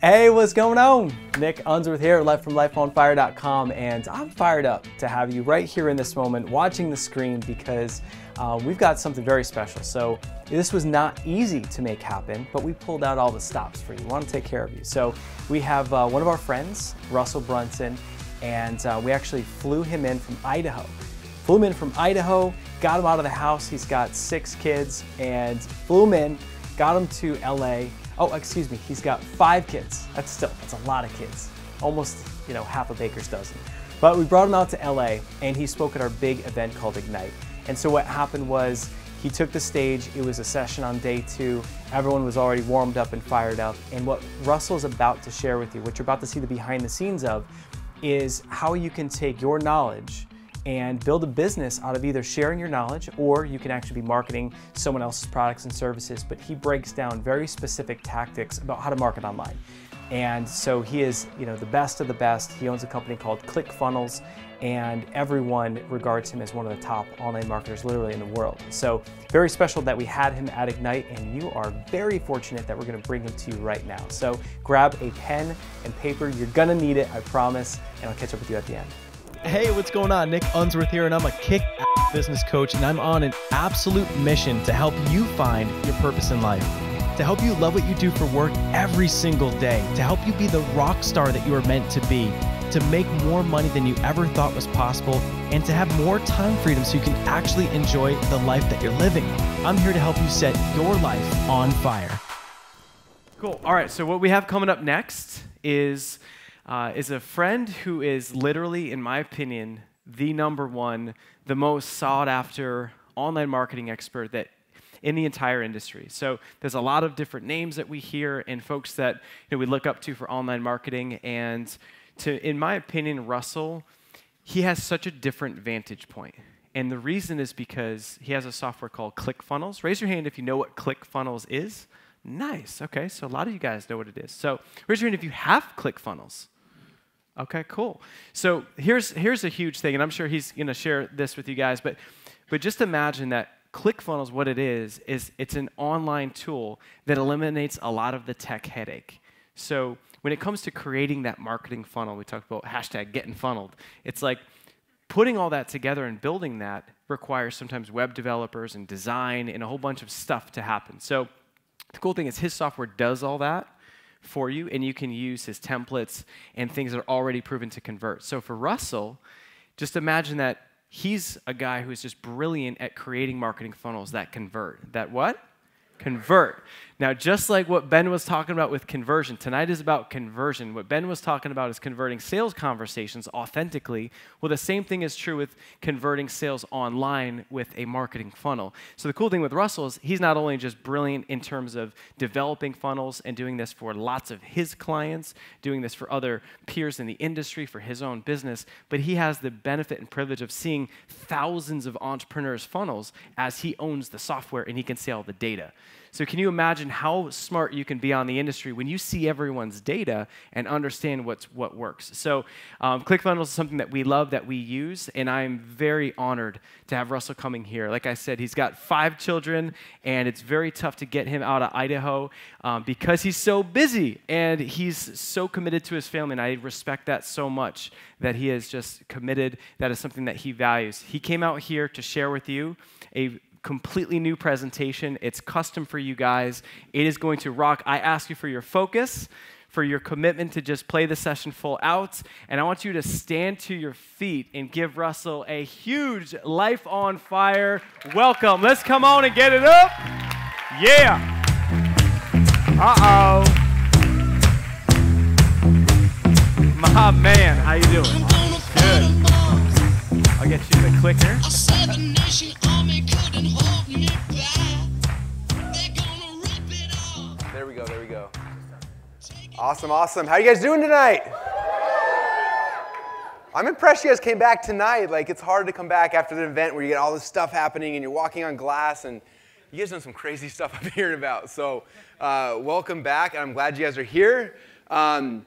Hey, what's going on? Nick Unsworth here, live from lifeonfire.com, and I'm fired up to have you right here in this moment watching the screen because we've got something very special. So this was not easy to make happen, but we pulled out all the stops for you. We want to take care of you. So we have one of our friends, Russell Brunson, and we actually flew him in from Idaho. Flew him in from Idaho, got him out of the house. He's got 6 kids, and flew him in, got him to LA. Oh, excuse me, he's got 5 kids. That's a lot of kids. Almost, half a baker's dozen. But we brought him out to LA and he spoke at our big event called Ignite. And so what happened was he took the stage. It was a session on day 2. Everyone was already warmed up and fired up. And what Russell's about to share with you, what you're about to see the behind the scenes of, is how you can take your knowledge and build a business out of either sharing your knowledge, or you can actually be marketing someone else's products and services. But he breaks down very specific tactics about how to market online. And so he is, the best of the best. He owns a company called Click Funnels, and everyone regards him as one of the top online marketers literally in the world. So very special that we had him at Ignite, and you are very fortunate that we're gonna bring him to you right now. So grab a pen and paper. You're gonna need it, I promise, and I'll catch up with you at the end. Hey, what's going on? Nick Unsworth here, and I'm a kick-ass business coach, and I'm on an absolute mission to help you find your purpose in life, to help you love what you do for work every single day, to help you be the rock star that you are meant to be, to make more money than you ever thought was possible, and to have more time freedom so you can actually enjoy the life that you're living. I'm here to help you set your life on fire. Cool. All right, so what we have coming up next is a friend who is literally, in my opinion, the #1, the most sought after online marketing expert that in the entire industry. So there's a lot of different names that we hear and folks that we look up to for online marketing. And in my opinion, Russell, he has such a different vantage point. And the reason is because he has a software called Click Funnels. Raise your hand if you know what Click Funnels is. Nice. Okay, so a lot of you guys know what it is. So raise your hand if you have Click Funnels. Okay, cool. So here's a huge thing, and I'm sure he's going to share this with you guys, but just imagine that ClickFunnels, what it is it's an online tool that eliminates a lot of the tech headache. So when it comes to creating that marketing funnel, we talked about hashtag getting funneled. It's like putting all that together and building that requires sometimes web developers and design and a whole bunch of stuff to happen. So the cool thing is his software does all that for you, and you can use his templates and things that are already proven to convert. So for Russell, just imagine that he's a guy who is just brilliant at creating marketing funnels that convert. That what? Convert. Now, just like what Ben was talking about with conversion, tonight is about conversion. What Ben was talking about is converting sales conversations authentically. Well, the same thing is true with converting sales online with a marketing funnel. So the cool thing with Russell is he's not only just brilliant in terms of developing funnels and doing this for lots of his clients, doing this for other peers in the industry, for his own business, but he has the benefit and privilege of seeing thousands of entrepreneurs' funnels as he owns the software and he can see all the data. So can you imagine how smart you can be on the industry when you see everyone's data and understand what works? So ClickFunnels is something that we love, that we use, and I'm very honored to have Russell coming here. Like I said, he's got 5 children, and it's very tough to get him out of Idaho because he's so busy, and he's so committed to his family, and I respect that so much, that he is just committed. That is something that he values. He came out here to share with you a completely new presentation. It's custom for you guys. It is going to rock. I ask you for your focus, for your commitment to just play the session full out, and I want you to stand to your feet and give Russell a huge Life on Fire welcome. Let's come on and get it up. Yeah. Uh-oh. My man, how you doing? Good. I'll get you the clicker. There we go, there we go. Awesome, awesome. How you guys doing tonight? I'm impressed you guys came back tonight. Like, it's hard to come back after the event where you get all this stuff happening and you're walking on glass, and you guys done some crazy stuff I'm hearing about. So welcome back, and I'm glad you guys are here. I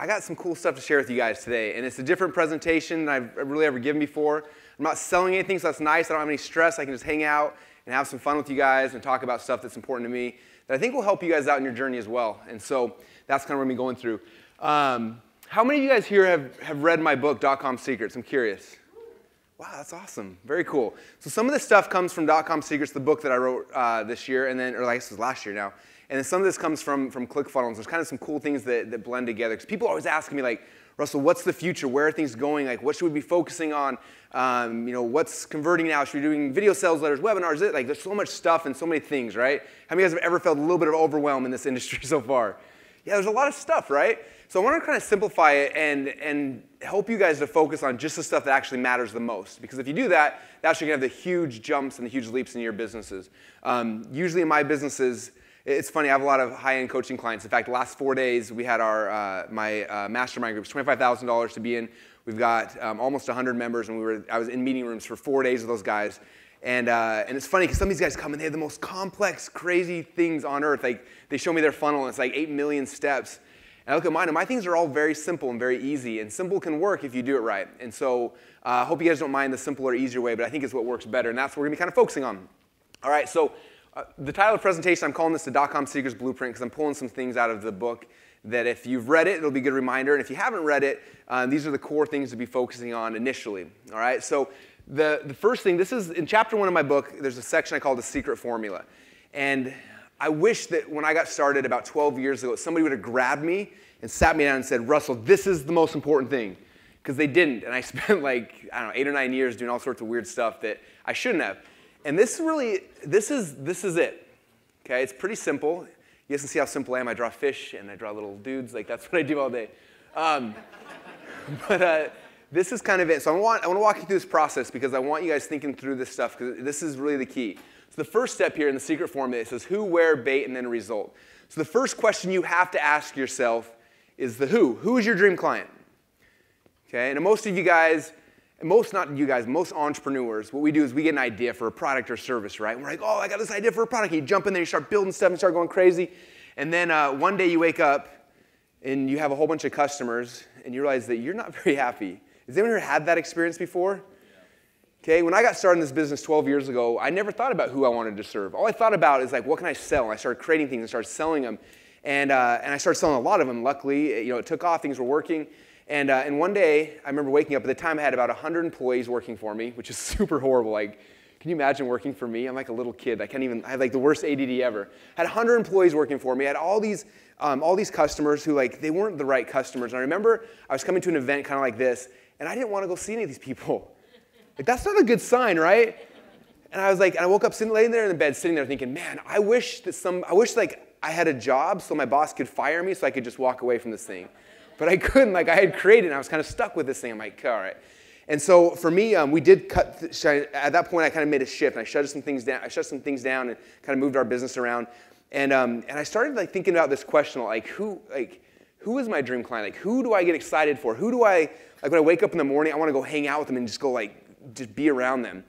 got some cool stuff to share with you guys today, and it's a different presentation than I've really ever given before. I'm not selling anything, so that's nice. I don't have any stress. I can just hang out and have some fun with you guys and talk about stuff that's important to me that I think will help you guys out in your journey as well. And so that's kind of what we're going through. How many of you guys here have read my book, .com Secrets? I'm curious. Wow, that's awesome. Very cool. So some of this stuff comes from .com Secrets, the book that I wrote this year, and then, or I guess it was last year now. And then some of this comes from Click Funnels. There's kind of some cool things that blend together. Because people are always asking me, like, Russell, what's the future? Where are things going? Like, what should we be focusing on? What's converting now? Should we be doing video sales letters, webinars? Like, there's so much stuff and so many things, right? How many of you guys have ever felt a little bit of overwhelm in this industry so far? Yeah, there's a lot of stuff, right? So I want to kind of simplify it and help you guys to focus on just the stuff that actually matters the most. Because if you do that, that's actually going to have the huge jumps and the huge leaps in your businesses. Usually in my businesses, it's funny, I have a lot of high-end coaching clients. In fact, the last 4 days, we had our my mastermind group. It's $25,000 to be in. We've got almost 100 members, and I was in meeting rooms for 4 days with those guys. And it's funny, because some of these guys come, and they have the most complex, crazy things on earth. Like, they show me their funnel, and it's like 8 million steps. And I look at mine, and my things are all very simple and very easy. And simple can work if you do it right. And so I hope you guys don't mind the simpler, easier way, but I think it's what works better. And that's what we're going to be kind of focusing on. All right, so the title of the presentation, I'm calling this the .com Secrets Blueprint, because I'm pulling some things out of the book that if you've read it, it'll be a good reminder. And if you haven't read it, these are the core things to be focusing on initially. All right, so the first thing, this is in chapter 1 of my book, there's a section I call the secret formula. And I wish that when I got started about 12 years ago, somebody would have grabbed me and sat me down and said, Russell, this is the most important thing. Because they didn't. And I spent like, I don't know, 8 or 9 years doing all sorts of weird stuff that I shouldn't have. And this is it. Okay, it's pretty simple. You guys can see how simple I am. I draw fish and I draw little dudes. Like, that's what I do all day. This is kind of it. So I want to walk you through this process because I want you guys thinking through this stuff because this is really the key. So the first step here in the secret formula, it says who, where, bait, and then result. So the first question you have to ask yourself is the who. Who is your dream client? Okay, and most of you guys, most entrepreneurs, what we do is we get an idea for a product or service, right? And we're like, oh, I got this idea for a product. And you jump in there, you start building stuff and start going crazy. And then one day you wake up and you have a whole bunch of customers and you realize that you're not very happy. Has anyone here had that experience before? Okay, when I got started in this business 12 years ago, I never thought about who I wanted to serve. All I thought about is like, what can I sell? And I started creating things and started selling them. And I started selling a lot of them. Luckily, it took off. Things were working. And one day, I remember waking up. At the time, I had about 100 employees working for me, which is super horrible. Like, can you imagine working for me? I'm like a little kid. I had like the worst ADD ever. I had 100 employees working for me. I had all these customers who like they weren't the right customers. And I remember I was coming to an event kind of like this, and I didn't want to go see any of these people. Like, that's not a good sign, right? And I was like, and I woke up laying there in the bed, sitting there thinking, man, I wish like I had a job so my boss could fire me so I could just walk away from this thing. But I couldn't. Like, I had created it, and I was kind of stuck with this thing. I'm like, all right. And so for me, we did cut. At that point, I kind of made a shift, and I shut some things down, and kind of moved our business around. And I started like thinking about this question, like who is my dream client? Like, who do I get excited for? Who do I like when I wake up in the morning? I want to go hang out with them and just be around them.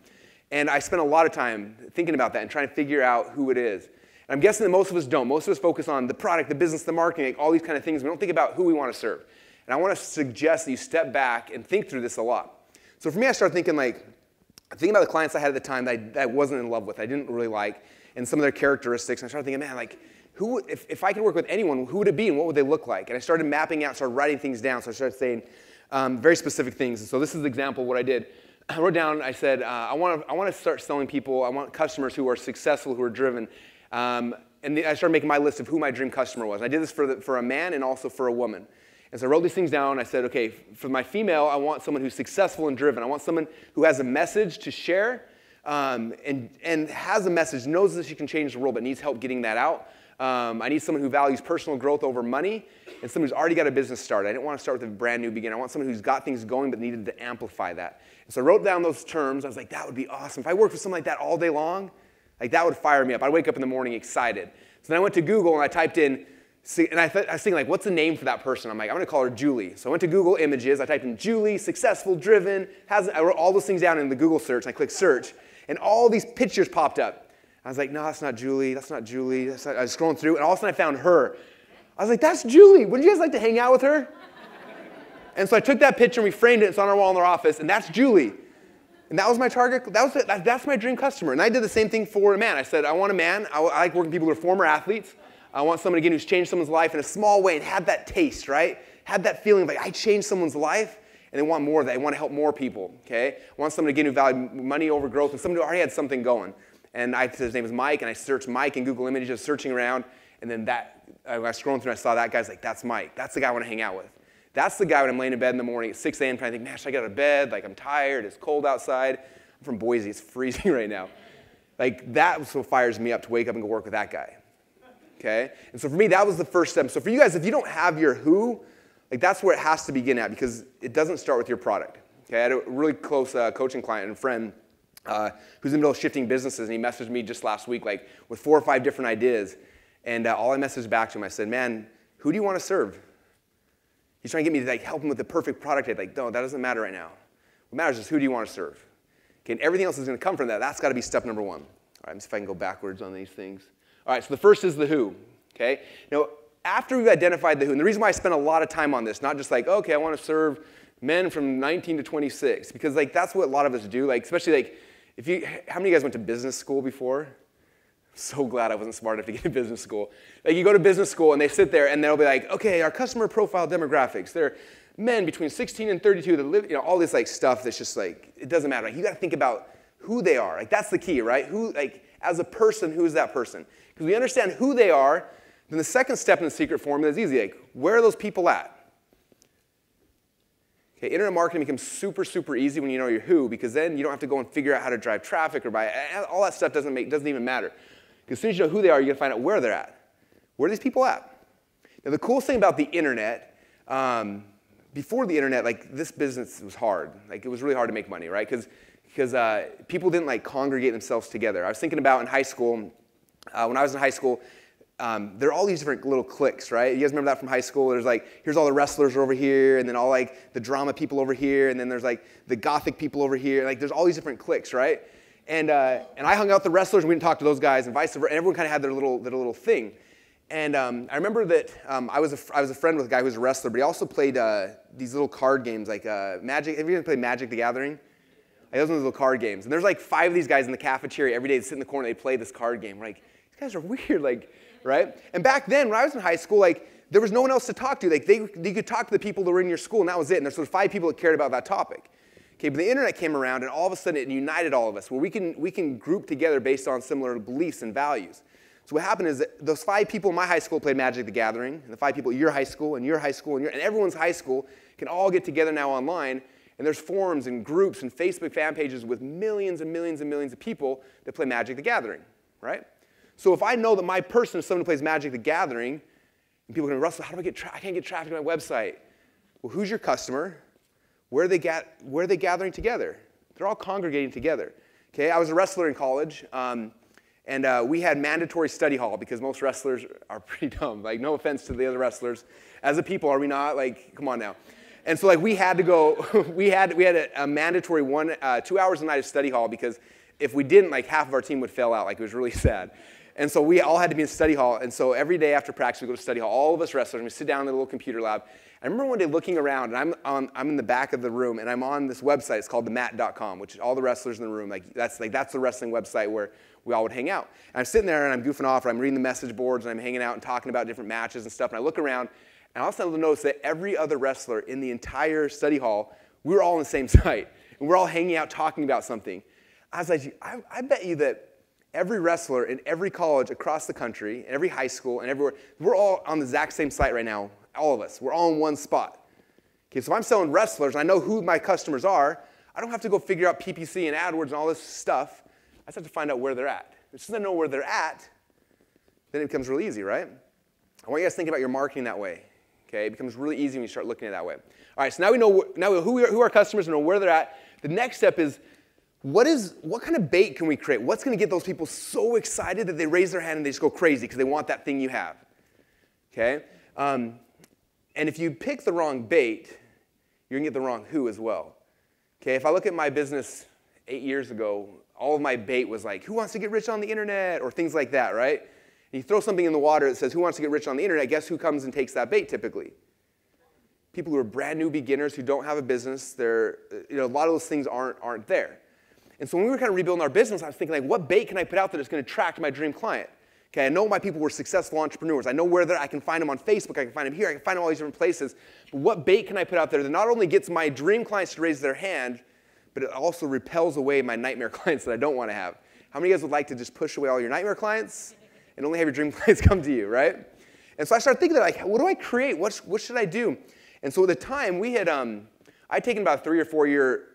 And I spent a lot of time thinking about that and trying to figure out who it is. And I'm guessing that most of us don't. Most of us focus on the product, the business, the marketing, like all these kind of things. We don't think about who we want to serve. And I want to suggest that you step back and think through this a lot. So for me, I started thinking about the clients I had at the time that I wasn't in love with, I didn't really like, and some of their characteristics. And I started thinking, man, like, if I could work with anyone, who would it be and what would they look like? And I started mapping out, started writing things down. So I started saying very specific things. And so this is the example of what I did. I wrote down, I said, I want to start selling people. I want customers who are successful, who are driven. And I started making my list of who my dream customer was. And I did this for a man and also for a woman. And so I wrote these things down. I said, okay, for my female, I want someone who's successful and driven. I want someone who has a message to share and has a message, knows that she can change the world, but needs help getting that out. I need someone who values personal growth over money and someone who's already got a business started. I didn't want to start with a brand new beginner. I want someone who's got things going but needed to amplify that. And so I wrote down those terms. I was like, that would be awesome. If I worked with someone like that all day long, like that would fire me up. I'd wake up in the morning excited. So then I went to Google and I typed in, and I was thinking, like, what's the name for that person? I'm like, I'm going to call her Julie. So I went to Google Images. I typed in Julie, successful, driven. I wrote all those things down in the Google search. And I clicked search, and all these pictures popped up. I was like, no, that's not Julie. That's not Julie. I was scrolling through, and all of a sudden I found her. I was like, that's Julie. Wouldn't you guys like to hang out with her? And so I took that picture and we framed it. It's on our wall in our office, and that's Julie. And that was my target. That's my dream customer. And I did the same thing for a man. I said, I want a man. I like working with people who are former athletes. I want someone, again, who's changed someone's life in a small way and had that taste, right? Had that feeling of like, I changed someone's life, and they want more of that. They want to help more people, okay? I want someone, again, who valued money over growth, and someone who already had something going. And his name is Mike, and I searched Mike in Google Images, searching around, and then I was scrolling through and I saw that guy's like, that's Mike. That's the guy I want to hang out with. That's the guy when I'm laying in bed in the morning at 6 a.m. trying to think, man, should I get out of bed? Like, I'm tired. It's cold outside. I'm from Boise. It's freezing right now. Like, that's what fires me up to wake up and go work with that guy, okay? And so for me, that was the first step. So for you guys, if you don't have your who, like, that's where it has to begin at, because it doesn't start with your product, okay? I had a really close coaching client and friend who's in the middle of shifting businesses, and he messaged me just last week, like, with 4 or 5 different ideas. And all I messaged back to him, I said, man, who do you want to serve? He's trying to get me to like, help him with the perfect product. I'm like, no, that doesn't matter right now. What matters is who do you want to serve? Okay, and everything else is going to come from that. That's got to be step number 1. All right, let me see if I can go backwards on these things. All right, so the first is the who, okay? Now, after we've identified the who, and the reason why I spent a lot of time on this, not just like, okay, I want to serve men from 19 to 26, because like that's what a lot of us do, like especially like, how many of you guys went to business school before? I'm so glad I wasn't smart enough to get to business school. Like you go to business school and they sit there and they'll be like, okay, our customer profile demographics, they're men between 16 and 32 that live, all this like stuff that's just like, it doesn't matter. Like, you got to think about who they are. Like that's the key, right? Who, like as a person, who is that person? Because we understand who they are, then the second step in the secret formula is easy. Like, where are those people at? Okay, internet marketing becomes super, super easy when you know your who, because then you don't have to go and figure out how to drive traffic or buy, all that stuff doesn't even matter. Because as soon as you know who they are, you're going to find out where they're at. Where are these people at? Now, the coolest thing about the internet, before the internet, like this business was hard. Like it was really hard to make money, right? Because people didn't like congregate themselves together. I was thinking about in high school, when I was in high school, there are all these different little cliques, right? You guys remember that from high school? There's like, here's all the wrestlers over here, and then all like the drama people over here, and then there's like the gothic people over here. Like there's all these different cliques, right? And I hung out with the wrestlers, and we didn't talk to those guys, and vice versa. And everyone kind of had their little thing. And I remember that I was a friend with a guy who was a wrestler, but he also played these little card games like Magic. Have you ever played Magic the Gathering? Like those are little card games. And there's like 5 of these guys in the cafeteria every day. They sit in the corner, they play this card game. We're like, these guys are weird, like, right? And back then, when I was in high school, like there was no one else to talk to. Like they could talk to the people that were in your school, and that was it. And there's sort of 5 people that cared about that topic. Okay, but the internet came around, and all of a sudden it united all of us, where we can group together based on similar beliefs and values. So what happened is that those 5 people in my high school played Magic the Gathering, and the 5 people at your high school, and your high school, and everyone's high school can all get together now online, and there's forums and groups and Facebook fan pages with millions and millions and millions of people that play Magic the Gathering, right? So if I know that my person is someone who plays Magic the Gathering, and people are going to Russell, how do I can't get traffic to my website? Well, who's your customer? Where are they gathering together? They're all congregating together. Okay, I was a wrestler in college, and we had mandatory study hall because most wrestlers are pretty dumb. Like, no offense to the other wrestlers. As a people, are we not? Like, come on now. And so, like, we had to go. we had a mandatory 2 hours a night of study hall because if we didn't, like, half of our team would fail out. Like, it was really sad. And so we all had to be in study hall. And so every day after practice, we go to study hall. All of us wrestlers, and we sit down in the little computer lab. I remember one day looking around, and I'm in the back of the room, and I'm on this website. It's called themat.com, which is all the wrestlers in the room. That's the wrestling website where we all would hang out. And I'm sitting there, and I'm goofing off, and I'm reading the message boards, and I'm hanging out and talking about different matches and stuff. And I look around, and all of a sudden I notice that every other wrestler in the entire study hall, we were all on the same site, and we're all hanging out talking about something. I was like, I bet you that every wrestler in every college across the country, every high school, and everywhere, we're all on the exact same site right now. All of us. We're all in one spot. Okay, so if I'm selling wrestlers and I know who my customers are, I don't have to go figure out PPC and AdWords and all this stuff. I just have to find out where they're at. As soon as I know where they're at, then it becomes really easy, right? I want you guys to think about your marketing that way. Okay, it becomes really easy when you start looking at it that way. All right, so now we know who our customers and know where they're at. The next step is what kind of bait can we create? What's going to get those people so excited that they raise their hand and they just go crazy because they want that thing you have? Okay. And if you pick the wrong bait, you're going to get the wrong who as well. Okay, if I look at my business 8 years ago, all of my bait was like, who wants to get rich on the internet? Or things like that, right? And you throw something in the water that says, who wants to get rich on the internet? Guess who comes and takes that bait typically? People who are brand new beginners who don't have a business. A lot of those things aren't there. And so when we were kind of rebuilding our business, I was thinking, like, what bait can I put out there that's going to attract my dream client? Okay, I know my people were successful entrepreneurs. I know where they're. I can find them on Facebook. I can find them here. I can find them all these different places. But what bait can I put out there that not only gets my dream clients to raise their hand, but it also repels away my nightmare clients that I don't want to have? How many of you guys would like to just push away all your nightmare clients and only have your dream clients come to you, right? And so I started thinking, like, what do I create? What should I do? And so at the time, we had I'd taken about a 3 or 4 year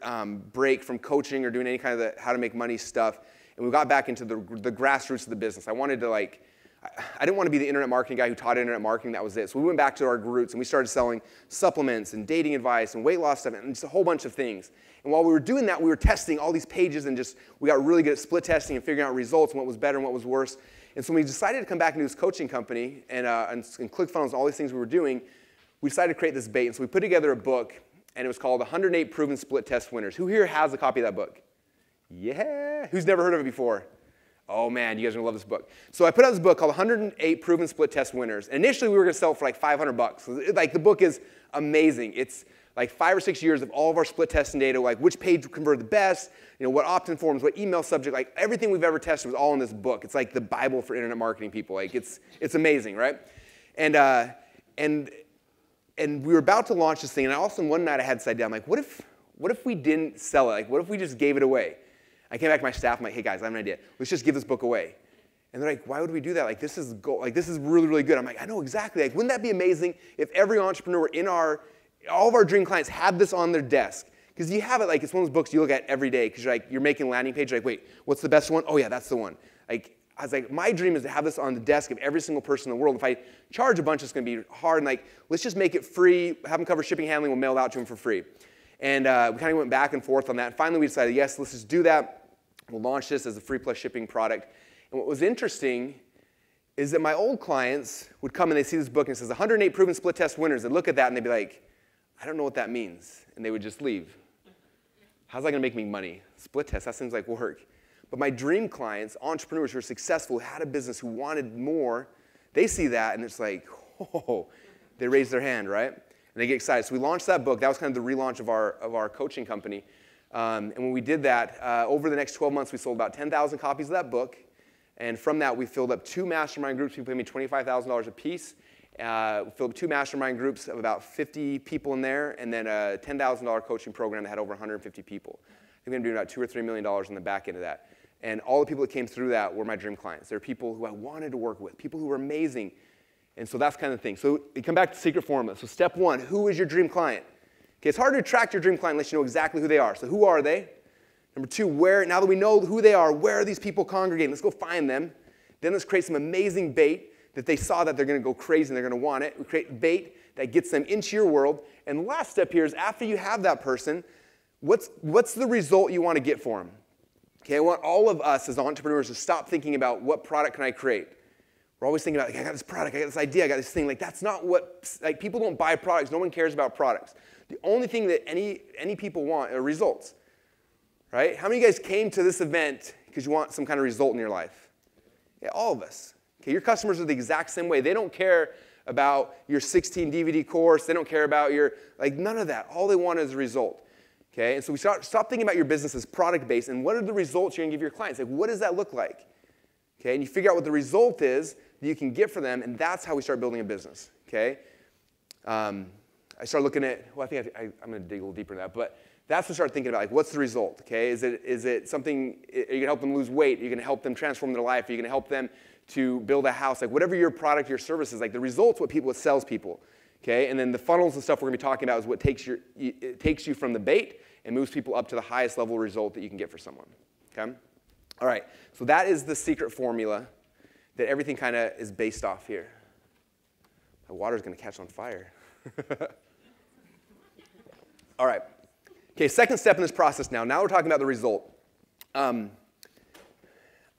break from coaching or doing any kind of the how to make money stuff. And we got back into the grassroots of the business. I wanted to I didn't want to be the internet marketing guy who taught internet marketing. That was it. So we went back to our roots and we started selling supplements and dating advice and weight loss stuff and just a whole bunch of things. And while we were doing that, we were testing all these pages and we got really good at split testing and figuring out results and what was better and what was worse. And so when we decided to come back into this coaching company and ClickFunnels and all these things we were doing, we decided to create this bait. And so we put together a book, and it was called 108 Proven Split Test Winners. Who here has a copy of that book? Yeah. Who's never heard of it before? Oh, man, you guys are going to love this book. So I put out this book called 108 Proven Split Test Winners. And initially, we were going to sell it for like $500. Like, the book is amazing. It's like 5 or 6 years of all of our split testing data, like which page converted the best, what opt-in forms, what email subject, like everything we've ever tested was all in this book. It's like the Bible for internet marketing people. Like, it's amazing, right? And we were about to launch this thing, and all of a sudden one night I had this idea. I'm like, what if we didn't sell it? Like, what if we just gave it away? I came back to my staff. I'm like, hey guys, I have an idea. Let's just give this book away. And they're like, why would we do that? Like, this is really, really good. I'm like, I know exactly. Like, wouldn't that be amazing if every entrepreneur in all of our dream clients had this on their desk? Because you have it, like, it's one of those books you look at every day because you're making a landing page. You're like, wait, what's the best one? Oh yeah, that's the one. Like, I was like, my dream is to have this on the desk of every single person in the world. If I charge a bunch, it's going to be hard. And like, let's just make it free. Have them cover shipping, handling. We'll mail it out to them for free. And we kind of went back and forth on that. And finally, we decided, yes, let's just do that. We'll launch this as a free plus shipping product. And what was interesting is that my old clients would come and they see this book and it says 108 proven split test winners. They'd look at that and they'd be like, I don't know what that means. And they would just leave. How's that going to make me money? Split test, that seems like work. But my dream clients, entrepreneurs who are successful, who had a business, who wanted more, they see that and it's like, oh, they raise their hand, right? And they get excited. So we launched that book. That was kind of the relaunch of our coaching company. And when we did that, over the next 12 months, we sold about 10,000 copies of that book. And from that, we filled up 2 mastermind groups. People paid me $25,000 a piece. We filled up 2 mastermind groups of about 50 people in there, and then a $10,000 coaching program that had over 150 people. I think we're going to do about $2 or $3 million on the back end of that. And all the people that came through that were my dream clients. They're people who I wanted to work with, people who were amazing. And so that's kind of the thing. So we come back to secret formula. So step 1, who is your dream client? Okay, it's hard to attract your dream client unless you know exactly who they are. So who are they? Number 2, now that we know who they are, where are these people congregating? Let's go find them. Then let's create some amazing bait that they saw that they're going to go crazy and they're going to want it. We create bait that gets them into your world. And the last step here is after you have that person, what's the result you want to get for them? Okay, I want all of us as entrepreneurs to stop thinking about what product can I create. We're always thinking about, like, I got this product, I got this idea, I got this thing. Like, that's not what, like, people don't buy products. No one cares about products. The only thing that any people want are results, right? How many of you guys came to this event because you want some kind of result in your life? Yeah, all of us. Okay, your customers are the exact same way. They don't care about your 16 DVD course. They don't care about your, like, none of that. All they want is a result. Okay, and so we stop thinking about your business as product-based, and what are the results you're going to give your clients? Like, what does that look like? Okay, and you figure out what the result is that you can get for them, and that's how we start building a business. Okay, I started looking at, well, I think I'm going to dig a little deeper in that, but that's when I started thinking about, like, what's the result? Okay, is it something? Are you going to help them lose weight? Are you going to help them transform their life? Are you going to help them to build a house? Like, whatever your product, your service is, like, the result's what sells people. Okay, and then the funnels and stuff we're going to be talking about is what takes you from the bait and moves people up to the highest level result that you can get for someone. Okay? All right, so that is the secret formula that everything kind of is based off here. My water's going to catch on fire. All right. Okay, second step in this process now. Now we're talking about the result. I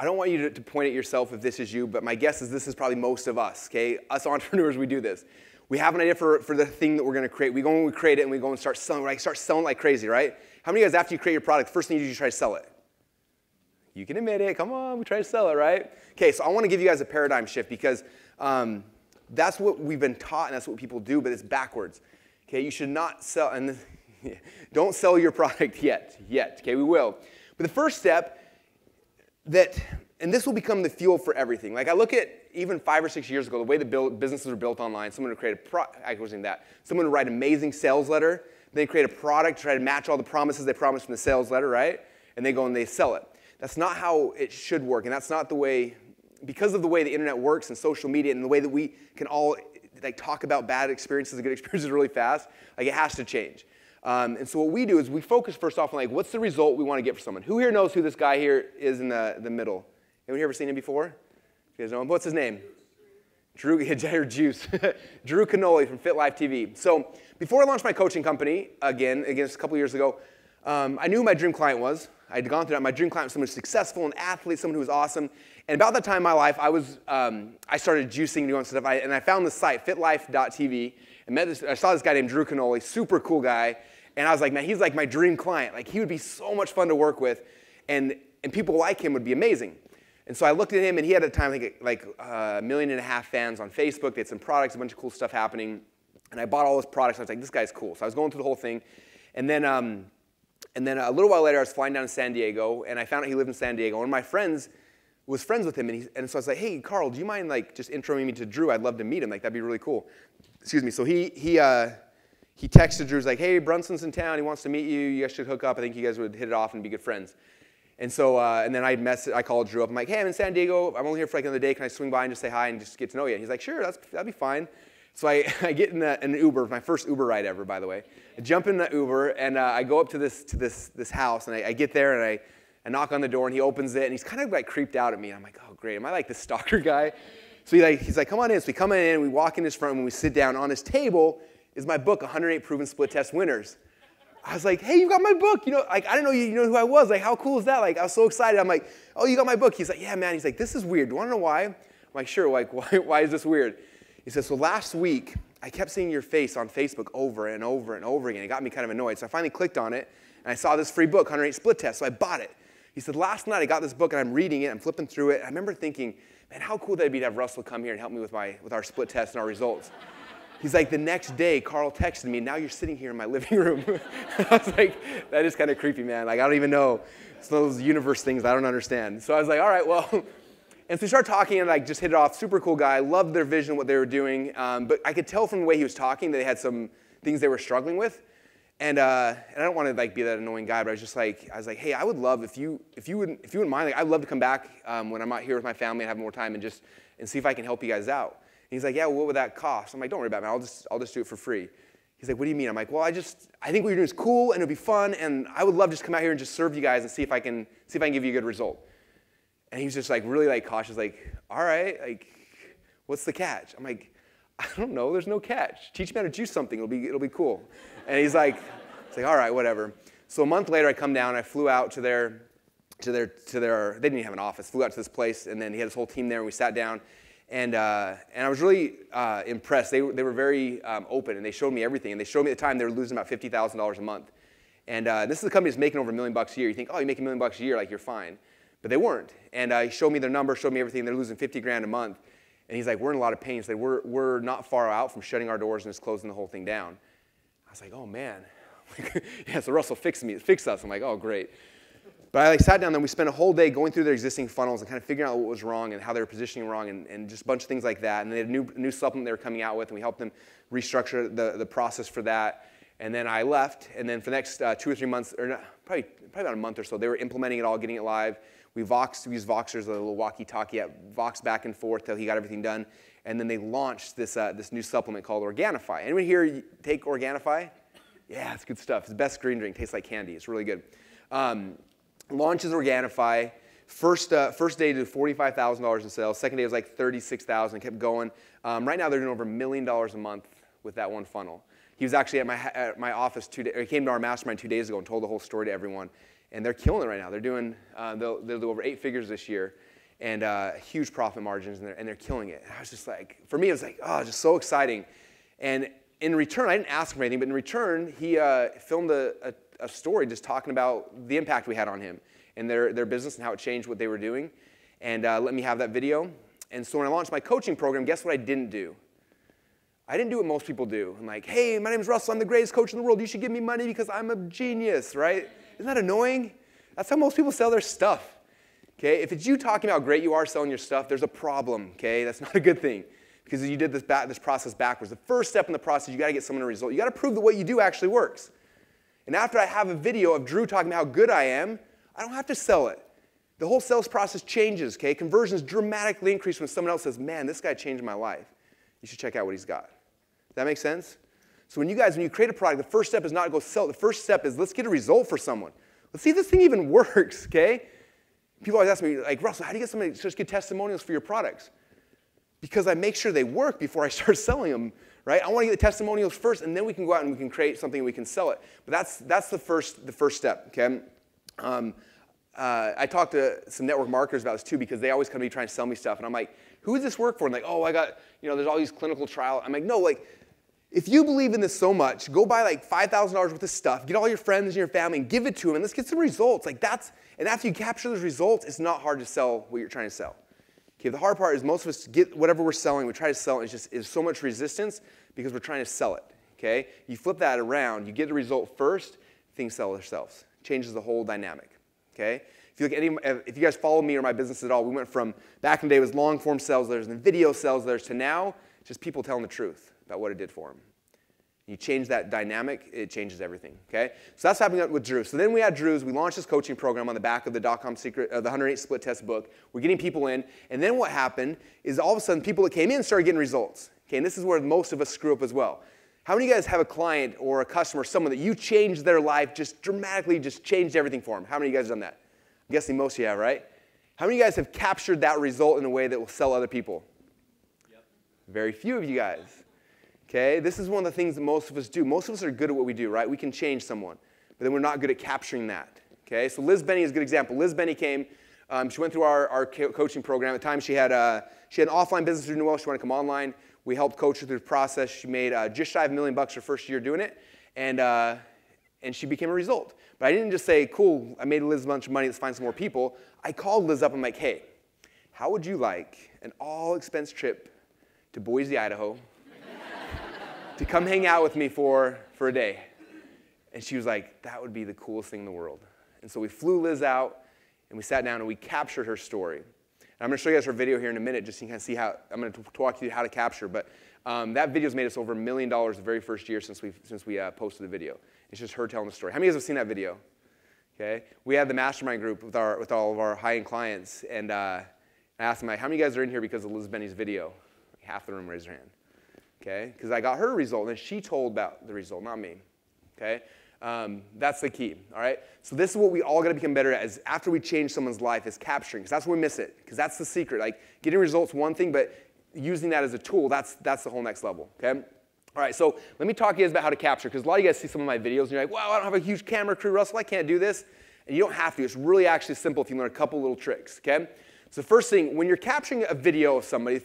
don't want you to point at yourself if this is you, but my guess is this is probably most of us. Okay, us entrepreneurs, we do this. We have an idea for the thing that we're going to create. We go and we create it, and we go and start selling. Like, start selling like crazy, right? How many of you guys, after you create your product, first thing you do is you try to sell it? You can admit it. Come on, we try to sell it, right? Okay, so I want to give you guys a paradigm shift because that's what we've been taught, and that's what people do, but it's backwards. Okay, you should not sell, and don't sell your product yet. Okay, we will. But the first step that this will become the fuel for everything. Like I look at even 5 or 6 years ago, the way the businesses were built online, someone would create someone would write an amazing sales letter, then create a product, try to match all the promises they promised in the sales letter, right? And they go and they sell it. That's not how it should work, and that's not the way, because of the way the internet works and social media and the way that we can all like talk about bad experiences and good experiences really fast, like it has to change. And so what we do is we focus first off on like, what's the result we want to get for someone? Who here knows who this guy here is in the middle? Anyone here ever seen him before? You guys know him? What's his name? Drew Juice. Drew Cannoli from Fit Life TV. So before I launched my coaching company, again a couple years ago, I knew who my dream client was. I had gone through that. My dream client was someone who was successful, an athlete, someone who was awesome. And about that time in my life, I started juicing, doing stuff, and I found this site, fitlife.tv, and I saw this guy named Drew Cannoli, super cool guy, and I was like, man, he's like my dream client. Like he would be so much fun to work with, and people like him would be amazing. And so I looked at him, and he had at the time like 1.5 million fans on Facebook. They had some products, a bunch of cool stuff happening, and I bought all his products. I was like, this guy's cool. So I was going through the whole thing, and then a little while later, I was flying down to San Diego, and I found out he lived in San Diego. One of my friends was friends with him, and so I was like, hey, Carl, do you mind like just introing me to Drew? I'd love to meet him. Like that'd be really cool. Excuse me. So he texted Drew, like, hey, Brunson's in town. He wants to meet you. You guys should hook up. I think you guys would hit it off and be good friends. And so and then I called Drew up. I'm like, hey, I'm in San Diego. I'm only here for like another day. Can I swing by and just say hi and just get to know you? And he's like, sure, that'd be fine. So I get in an Uber, my first Uber ride ever, by the way. I jump in the Uber, and I go up to this house, and I get there, and I knock on the door, and he opens it, and he's kind of like creeped out at me. And I'm like, oh, great. Am I like the stalker guy? So he's like, come on in. So we come in, we walk in his front room, and we sit down. On his table is my book, 108 Proven Split Test Winners. I was like, hey, you got my book. You know, like, I didn't know you know who I was. Like, how cool is that? Like, I was so excited. I'm like, oh, you got my book. He's like, yeah, man. He's like, this is weird. Do you want to know why? I'm like, sure. Like, why is this weird? He says, so last week, I kept seeing your face on Facebook over and over and over again. It got me kind of annoyed. So I finally clicked on it, and I saw this free book, 108 Split Test. So I bought it. He said, last night I got this book, and I'm reading it. I'm flipping through it. I remember thinking, man, how cool that would be to have Russell come here and help me with our split test and our results. He's like, the next day, Carl texted me, now you're sitting here in my living room. I was like, that is kind of creepy, man. Like, I don't even know. It's those universe things I don't understand. So I was like, all right, well. And so we started talking, and like just hit it off. Super cool guy. Loved their vision, what they were doing. But I could tell from the way he was talking that they had some things they were struggling with. And I don't want to like be that annoying guy, but I was like, hey, I would love if you wouldn't mind. Like, I'd love to come back when I'm out here with my family and have more time and see if I can help you guys out. And he's like, yeah, well, what would that cost? I'm like, don't worry about it, I'll just do it for free. He's like, what do you mean? I'm like, well, I think what you're doing is cool and it'll be fun, and I would love to just come out here and just serve you guys and see if I can give you a good result. And he was just like really like cautious, like, all right, like, what's the catch? I'm like, I don't know, there's no catch. Teach me how to juice something, it'll be cool. And he's like, all right, whatever. So a month later, I come down, I flew out to their, they didn't even have an office, flew out to this place, and then he had his whole team there, and we sat down, and I was really impressed. They were very open, and they showed me everything, and they showed me at the time they were losing about $50,000 a month. And this is a company that's making over $1 million a year. You think, oh, you make $1 million a year, like you're fine. But they weren't. And he showed me their numbers, showed me everything. They're losing $50,000 a month. And he's like, we're in a lot of pain. He said, we're not far out from shutting our doors and just closing the whole thing down. I was like, oh, man. Yeah, so Russell fix us. I'm like, oh, great. But I sat down, and we spent a whole day going through their existing funnels and kind of figuring out what was wrong and how they were positioning wrong and just a bunch of things like that. And they had a new supplement they were coming out with, and we helped them restructure the process for that. And then I left, and then for the next 2 or 3 months, or not, probably about a month or so, they were implementing it all, getting it live. We used Voxers, a little walkie-talkie, Vox back and forth till he got everything done. And then they launched this new supplement called Organifi. Anyone here take Organifi? Yeah, it's good stuff. It's the best green drink. Tastes like candy. It's really good. Launches Organifi. First day did $45,000 in sales. Second day was like $36,000. Kept going. Right now they're doing over $1 million a month with that one funnel. He was actually at my office he came to our mastermind 2 days ago and told the whole story to everyone. And they're killing it right now. They're doing they'll do over 8 figures this year, and huge profit margins, and they're killing it. And I was just like, for me, it was like, oh, just so exciting. And in return, I didn't ask him for anything, but in return, he filmed a story just talking about the impact we had on him and their business and how it changed what they were doing, and let me have that video. And so when I launched my coaching program, guess what I didn't do? I didn't do what most people do. I'm like, hey, my name's Russell. I'm the greatest coach in the world. You should give me money because I'm a genius, right? Isn't that annoying? That's how most people sell their stuff. Okay? If it's you talking about how great you are selling your stuff, there's a problem, okay? That's not a good thing because you did this process backwards. The first step in the process, you got to get someone a result. You got to prove that what you do actually works. And after I have a video of Drew talking about how good I am, I don't have to sell it. The whole sales process changes, okay? Conversions dramatically increase when someone else says, man, this guy changed my life. You should check out what he's got. Does that make sense? So when you create a product, the first step is not to go sell it. The first step is let's get a result for someone. Let's see if this thing even works, okay? People always ask me, like, Russell, how do you get somebody to just get testimonials for your products? Because I make sure they work before I start selling them, right? I want to get the testimonials first, and then we can go out and we can create something and we can sell it. But that's the first step, okay? I talked to some network marketers about this too because they always come to me trying to sell me stuff. And I'm like, who does this work for? And like, oh, I got, there's all these clinical trials. I'm like, no, like, if you believe in this so much, go buy like $5,000 worth of stuff, get all your friends and your family and give it to them, and let's get some results. Like and after you capture those results, it's not hard to sell what you're trying to sell. Okay, the hard part is most of us get whatever we're selling, we try to sell it, it's so much resistance because we're trying to sell it, okay? You flip that around, you get the result first, things sell themselves. Changes the whole dynamic, okay? If you guys follow me or my business at all, we went from, back in the day, it was long-form sales letters and video sales letters to now, just people telling the truth about what it did for them. You change that dynamic, it changes everything, okay? So that's happening with Drew. So then we had Drew's, we launched this coaching program on the back of the .com secret, the 108 split test book. We're getting people in, and then what happened is all of a sudden people that came in started getting results, okay? And this is where most of us screw up as well. How many of you guys have a client or a customer, someone that you changed their life, just dramatically just changed everything for them? How many of you guys have done that? I'm guessing most of you have, right? How many of you guys have captured that result in a way that will sell other people? Yep. Very few of you guys. Okay, this is one of the things that most of us do. Most of us are good at what we do, right? We can change someone, but then we're not good at capturing that. Okay, so Liz Benny is a good example. Liz Benny came, she went through our coaching program. At the time, she had an offline business doing well. She wanted to come online. We helped coach her through the process. She made just shy of $1 million her first year doing it, and she became a result. But I didn't just say, cool, I made Liz a bunch of money, let's find some more people. I called Liz up and I'm like, hey, how would you like an all-expense trip to Boise, Idaho, to come hang out with me for a day? And she was like, that would be the coolest thing in the world. And so we flew Liz out, and we sat down, and we captured her story. And I'm going to show you guys her video here in a minute, just so you can see how, I'm going to walk you through how to capture. But that video's made us over $1 million the very first year since we posted the video. It's just her telling the story. How many of you guys have seen that video? Okay. We had the mastermind group with all of our high-end clients, and I asked them, how many of you guys are in here because of Liz Benny's video? Half the room raised their hand. Okay, because I got her result, and she told about the result, not me. Okay, that's the key. All right, so this is what we all got to become better at. Is after we change someone's life, is capturing, because that's where we miss it. Because that's the secret. Like getting results, one thing, but using that as a tool, that's the whole next level. Okay. All right, so let me talk to you guys about how to capture, because a lot of you guys see some of my videos, and you're like, wow, I don't have a huge camera crew, Russell, I can't do this. And you don't have to. It's really actually simple if you learn a couple little tricks. Okay. So first thing, when you're capturing a video of somebody,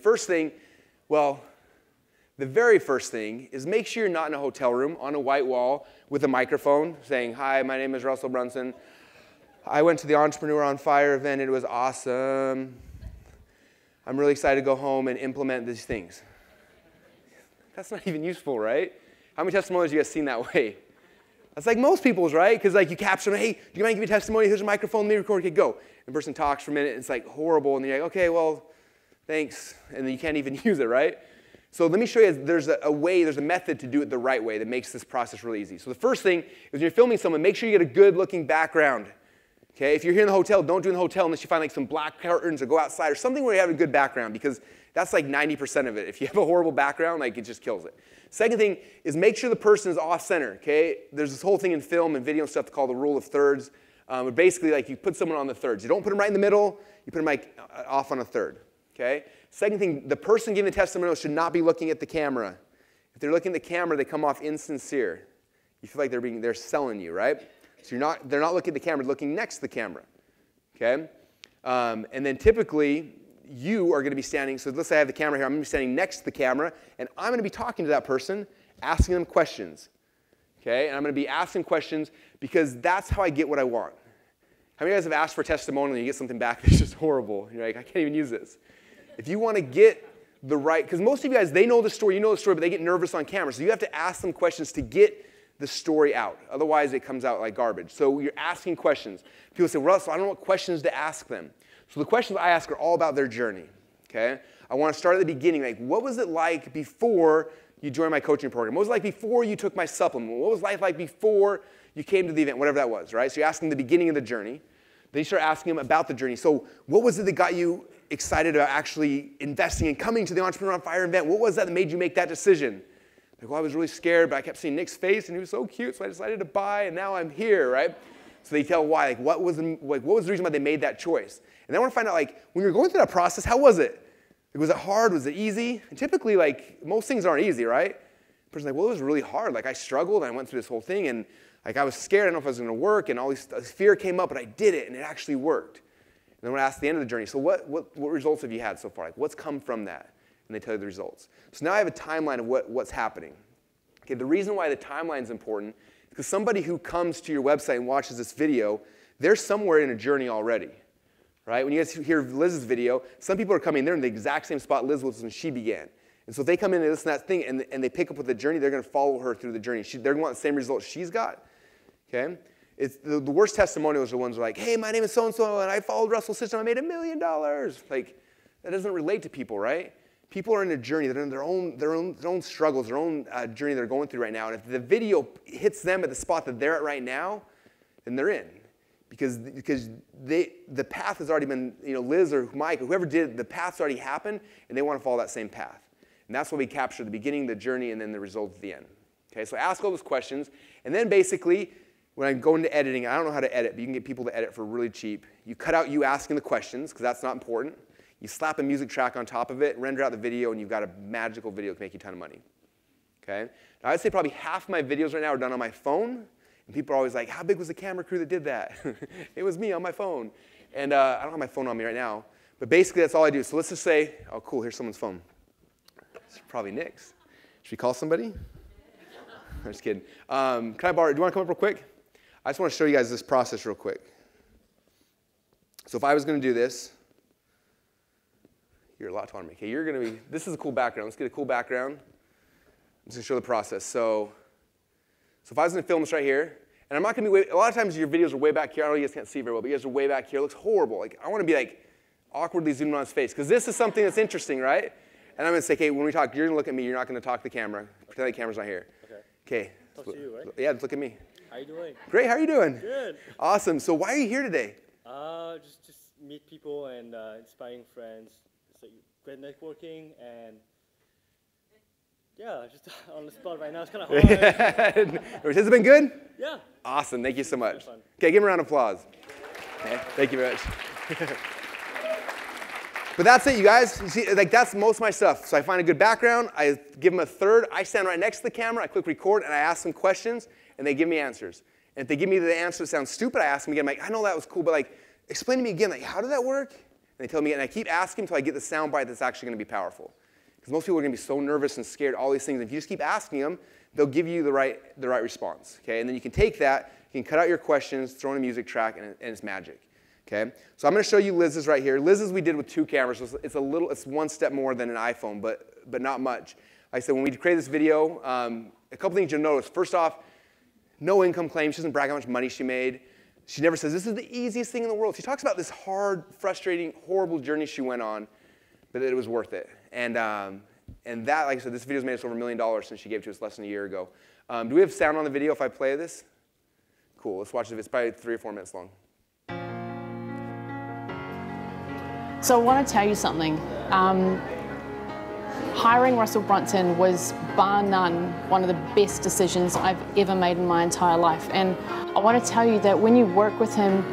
the very first thing is make sure you're not in a hotel room on a white wall with a microphone saying, hi, my name is Russell Brunson. I went to the Entrepreneur on Fire event. It was awesome. I'm really excited to go home and implement these things. That's not even useful, right? How many testimonials have you guys seen that way? That's like most people's, right? Because like you capture them, hey, do you mind giving me a testimony? Here's a microphone, let me record, okay, go. And the person talks for a minute, and it's like horrible, and you're like, okay, well, thanks. And then you can't even use it, right? So let me show you, there's a method to do it the right way that makes this process really easy. So the first thing is when you're filming someone, make sure you get a good-looking background. Okay? If you're here in the hotel, don't do it in the hotel unless you find like some black curtains or go outside or something where you have a good background, because that's like 90% of it. If you have a horrible background, like it just kills it. Second thing is make sure the person is off-center. Okay? There's this whole thing in film and video and stuff called the rule of thirds. Where basically like you put someone on the thirds. You don't put them right in the middle. You put them like off on a third. Okay? Second thing, the person giving the testimonial should not be looking at the camera. If they're looking at the camera, they come off insincere. You feel like they're selling you, right? So they're not looking at the camera, they're looking next to the camera. Okay? And then typically, you are going to be standing, so let's say I have the camera here, I'm going to be standing next to the camera, and I'm going to be talking to that person, asking them questions. Okay? And I'm going to be asking questions because that's how I get what I want. How many of you guys have asked for a testimonial and you get something back that's just horrible? You're like, I can't even use this. If you want to get the right, because most of you guys, they know the story, you know the story, but they get nervous on camera. So you have to ask them questions to get the story out. Otherwise, it comes out like garbage. So you're asking questions. People say, Russell, I don't know what questions to ask them. So the questions I ask are all about their journey, okay? I want to start at the beginning, like what was it like before you joined my coaching program? What was it like before you took my supplement? What was life like before you came to the event, whatever that was, right? So you're asking the beginning of the journey. Then you start asking them about the journey. So what was it that got you excited about actually investing and coming to the Entrepreneur on Fire event? What was that made you make that decision? Like, well, I was really scared, but I kept seeing Nick's face, and he was so cute, so I decided to buy, and now I'm here, right? So they tell why. Like, what was the reason why they made that choice? And then I want to find out, like, when you're going through that process, how was it? Like, was it hard? Was it easy? And typically, like, most things aren't easy, right? The person's like, well, it was really hard. Like, I struggled, and I went through this whole thing, and like, I was scared. I didn't know if I was going to work, and all this fear came up, but I did it, and it actually worked. And then when I ask the end of the journey, so what results have you had so far? Like, what's come from that? And they tell you the results. So now I have a timeline of what's happening. Okay, the reason why the timeline is important is because somebody who comes to your website and watches this video, they're somewhere in a journey already, right? When you guys hear Liz's video, some people are coming, they're in the exact same spot Liz was when she began. And so if they come in and listen to that thing and they pick up with the journey, they're going to follow her through the journey. They're going to want the same results she's got, okay? It's the worst testimonials are the ones who are like, hey, my name is so-and-so, and I followed Russell's system, I made $1 million. Like, that doesn't relate to people, right? People are in a journey. They're in their own struggles, their own journey they're going through right now. And if the video hits them at the spot that they're at right now, then they're in. Because the path has already been, Liz or Mike or whoever did it, the path's already happened, and they want to follow that same path. And that's what we capture, the beginning, the journey, and then the results at the end. Okay, so ask all those questions. And then basically, when I go into editing, I don't know how to edit, but you can get people to edit for really cheap. You cut out you asking the questions, because that's not important. You slap a music track on top of it, render out the video, and you've got a magical video that can make you a ton of money. Okay? Now, I'd say probably half of my videos right now are done on my phone, and people are always like, how big was the camera crew that did that? It was me on my phone. And I don't have my phone on me right now, but basically that's all I do. So let's just say, oh, cool, here's someone's phone. It's probably Nick's. Should we call somebody? I'm just kidding. Can I borrow, do you want to come up real quick? I just want to show you guys this process real quick. So if I was going to do this, you're a lot taller than me. Okay, you're going to be, this is a cool background. Let's get a cool background. I'm just going to show the process. So if I was going to film this right here, and I'm not going to be, a lot of times your videos are way back here. I know you guys can't see very well, but you guys are way back here. It looks horrible. Like, I want to be like awkwardly zoomed on his face, because this is something that's interesting, right? And I'm going to say, okay, when we talk, you're going to look at me. You're not going to talk to the camera. Pretend the camera's not here. Okay. Talk to you, right? Yeah, just look at me. How you doing? Great. How are you doing? Good. Awesome. So why are you here today? Just meet people and inspiring friends. So great networking and yeah, just on the spot right now. It's kind of hard. Has it been good? Yeah. Awesome. Thank you so much. Okay, give him a round of applause. Okay, thank you very much. But that's it, you guys. You see, like, that's most of my stuff. So I find a good background. I give them a third. I stand right next to the camera. I click record, and I ask them questions, and they give me answers. And if they give me the answer that sounds stupid, I ask them again. I'm like, I know that was cool, but like, explain to me again. Like, how did that work? And they tell me, and I keep asking until I get the sound bite that's actually going to be powerful. Because most people are going to be so nervous and scared, all these things. And if you just keep asking them, they'll give you the right response. Okay? And then you can take that, you can cut out your questions, throw in a music track, and it's magic. Okay? So I'm going to show you Liz's right here. Liz's we did with 2 cameras. So it's one step more than an iPhone, but not much. Like I said, when we created this video, a couple things you'll notice. First off, no income claim. She doesn't brag how much money she made. She never says, this is the easiest thing in the world. She talks about this hard, frustrating, horrible journey she went on, but that it was worth it. And that, like I said, this video's made us over $1 million since she gave it to us less than a year ago. Do we have sound on the video if I play this? Cool. Let's watch it. It's probably 3 or 4 minutes long. So I want to tell you something. Hiring Russell Brunson was, bar none, one of the best decisions I've ever made in my entire life. And I want to tell you that when you work with him,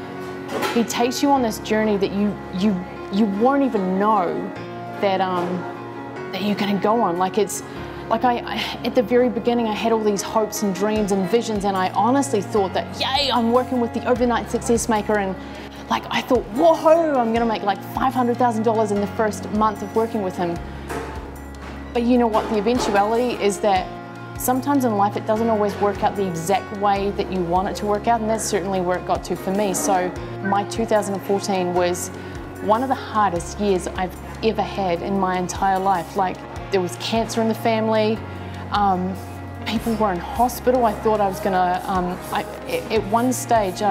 he takes you on this journey that you won't even know that that you're going to go on. Like, it's like at the very beginning, I had all these hopes and dreams and visions, and I honestly thought that, yay, I'm working with the overnight success maker, and like, I thought, whoa, I'm gonna make like $500,000 in the first month of working with him. But you know what, the eventuality is that sometimes in life it doesn't always work out the exact way that you want it to work out, and that's certainly where it got to for me. So my 2014 was one of the hardest years I've ever had in my entire life. Like, there was cancer in the family, people were in hospital. I thought I was gonna, at one stage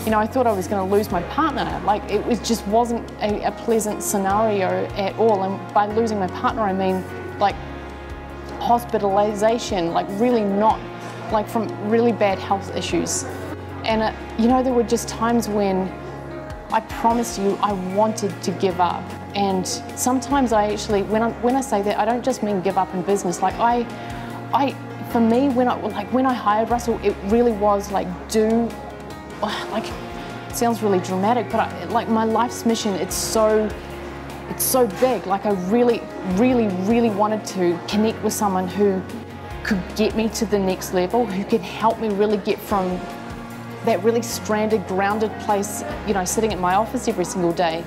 you know, I thought I was going to lose my partner. Like, it just wasn't a pleasant scenario at all. And by losing my partner, I mean, like, hospitalization, like really not, like from really bad health issues. And, you know, there were just times when I promised you I wanted to give up. And sometimes I actually, when I say that, I don't just mean give up in business. Like, for me, when I hired Russell, it really was like like, it sounds really dramatic, but like my life's mission, it's so big. Like, I really, really, really wanted to connect with someone who could get me to the next level, who could help me really get from that really stranded, grounded place, you know, sitting at my office every single day,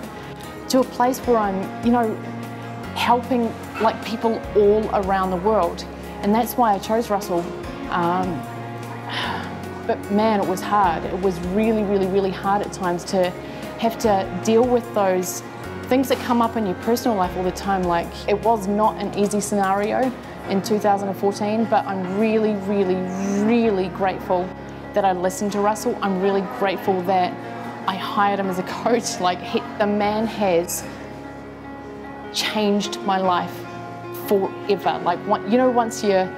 to a place where I'm, you know, helping like people all around the world. And that's why I chose Russell. But man, it was hard. It was really, really, really hard at times to have to deal with those things that come up in your personal life all the time. Like, it was not an easy scenario in 2014, but I'm really, really, really grateful that I listened to Russell. I'm really grateful that I hired him as a coach. Like, the man has changed my life forever. Like, you know, once you're,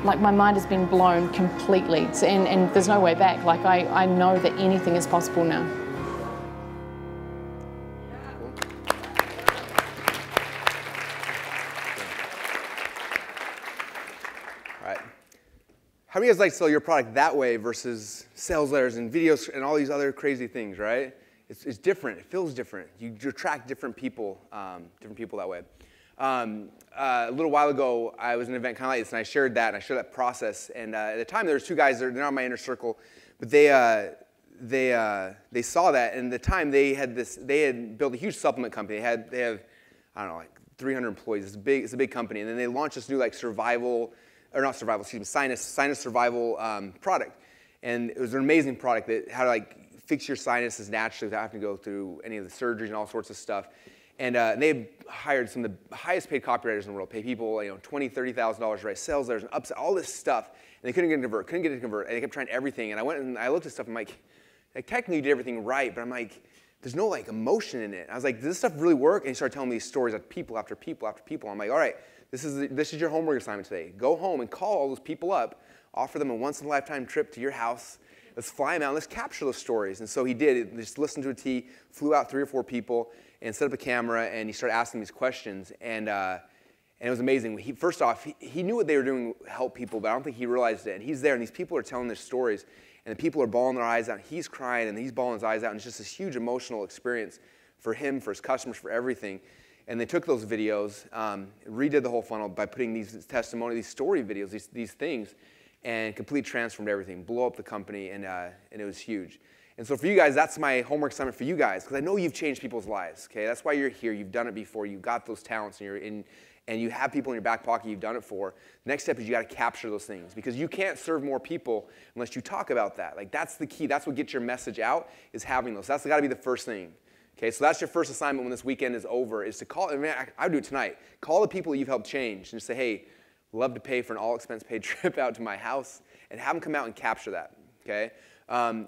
like, my mind has been blown completely, and there's no way back. Like, I know that anything is possible now. All right. How many of you guys like to sell your product that way versus sales letters and videos and all these other crazy things, right? It's different. It feels different. You attract different people that way. A little while ago, I was in an event kind of like this, and I shared that process. And at the time, there was two guys. They're not my inner circle, but they saw that. And at the time, they had built a huge supplement company. They have I don't know, like 300 employees. It's a big company. And then they launched this new like sinus survival product. And it was an amazing product that had to like fix your sinuses naturally without having to go through any of the surgeries and all sorts of stuff. And they hired some of the highest paid copywriters in the world, pay people, you know, $20,000, $30,000 to write sales letters and upsell, all this stuff. And they couldn't get it to convert, and they kept trying everything. And I went and I looked at stuff, and I'm like technically you did everything right, but I'm like, there's no like emotion in it. I was like, does this stuff really work? And he started telling me these stories of people after people after people. I'm like, all right, this is your homework assignment today. Go home and call all those people up, offer them a once-in-a-lifetime trip to your house. Let's fly them out, and let's capture those stories. And so he did. He just listened to a T, flew out 3 or 4 people, and set up a camera, and he started asking these questions. And it was amazing. First off, he knew what they were doing to help people, but I don't think he realized it. And he's there, and these people are telling their stories, and the people are bawling their eyes out. He's crying, and he's bawling his eyes out, and it's just this huge emotional experience for him, for his customers, for everything. And they took those videos, redid the whole funnel by putting these testimonials, these story videos, these things, and completely transformed everything, blew up the company, and it was huge. And so for you guys, that's my homework assignment for you guys, because I know you've changed people's lives, okay? That's why you're here. You've done it before. You've got those talents, and you have people in your back pocket you've done it for. The next step is you got to capture those things, because you can't serve more people unless you talk about that. Like, that's the key. That's what gets your message out, is having those. That's got to be the first thing. Okay, so that's your first assignment when this weekend is over, is to call. I mean, I would do it tonight. Call the people that you've helped change and just say, hey, love to pay for an all-expense-paid trip out to my house, and have them come out and capture that. Okay.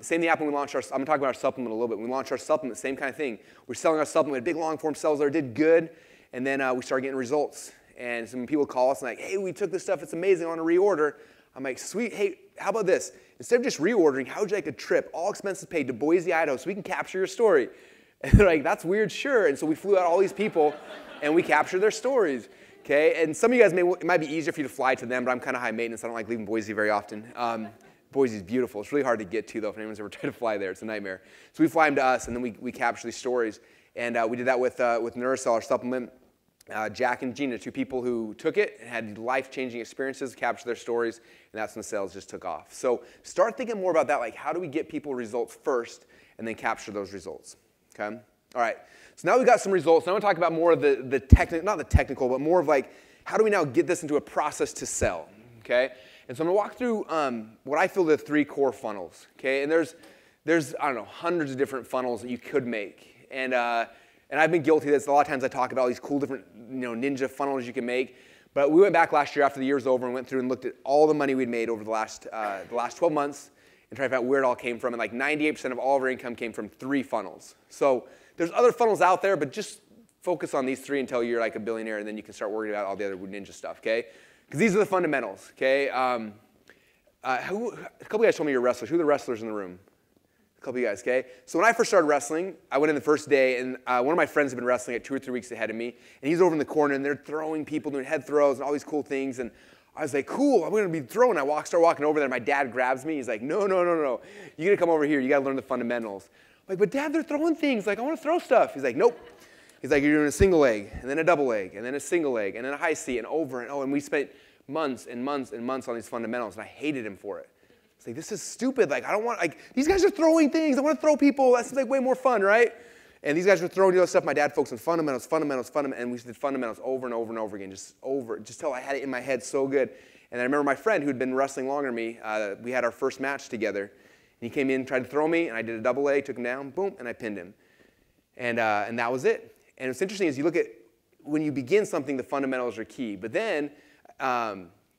Same thing happened when we launched I'm going to talk about our supplement a little bit. When we launched our supplement, same kind of thing. We're selling our supplement, we had big long-form sales there, did good, and then we started getting results. And some people call us and like, hey, we took this stuff, it's amazing, I want to reorder. I'm like, sweet, hey, how about this? Instead of just reordering, how would you like a trip, all expenses paid, to Boise, Idaho, so we can capture your story? And they're like, that's weird, sure. And so we flew out all these people, and we captured their stories. Okay, and some of you guys, it might be easier for you to fly to them, but I'm kind of high maintenance. I don't like leaving Boise very often. Boise's beautiful. It's really hard to get to, though, if anyone's ever tried to fly there. It's a nightmare. So we fly them to us, and then we capture these stories. And we did that with Neurocell, our supplement. Jack and Gina, 2 people who took it and had life-changing experiences, captured their stories, and that's when the sales just took off. So start thinking more about that, like how do we get people results first and then capture those results, okay? All right, so now we've got some results. Now I want to talk about more of the technical, not the technical, but more of like, how do we now get this into a process to sell, okay? And so I'm going to walk through what I feel the 3 core funnels, okay? And there's I don't know, hundreds of different funnels that you could make. And I've been guilty of this. A lot of times I talk about all these cool different, ninja funnels you can make. But we went back last year after the year's over and went through and looked at all the money we'd made over the last 12 months and try to find out where it all came from. And like 98% of all of our income came from 3 funnels. So there's other funnels out there, but just focus on these 3 until you're like a billionaire, and then you can start worrying about all the other ninja stuff, okay? Because these are the fundamentals, okay? A couple of guys told me you're wrestlers. Who are the wrestlers in the room? A couple of you guys, okay? So when I first started wrestling, I went in the first day, and one of my friends had been wrestling at 2 or 3 weeks ahead of me, and he's over in the corner, and they're throwing people, doing head throws and all these cool things, and I was like, cool, I'm going to be throwing. I start walking over there, and my dad grabs me. He's like, no, you got to come over here. You got to learn the fundamentals. I'm like, but Dad, they're throwing things. Like, I want to throw stuff. He's like, nope. He's like, you're doing a single leg, and then a double leg, and then a single leg, and then a high C, and over, and we spent months and months and months on these fundamentals, and I hated him for it. It's like, this is stupid. Like, I don't want, like, these guys are throwing things. I want to throw people. That seems like way more fun, right? And these guys were throwing all this stuff. My dad focused on fundamentals, and we did fundamentals over and over and over again, just till I had it in my head so good. And I remember my friend who had been wrestling longer than me, we had our first match together, and he came in, tried to throw me, and I did a double leg, took him down, boom, and I pinned him. And that was it. And what's interesting is you look at, when you begin something, the fundamentals are key. But then,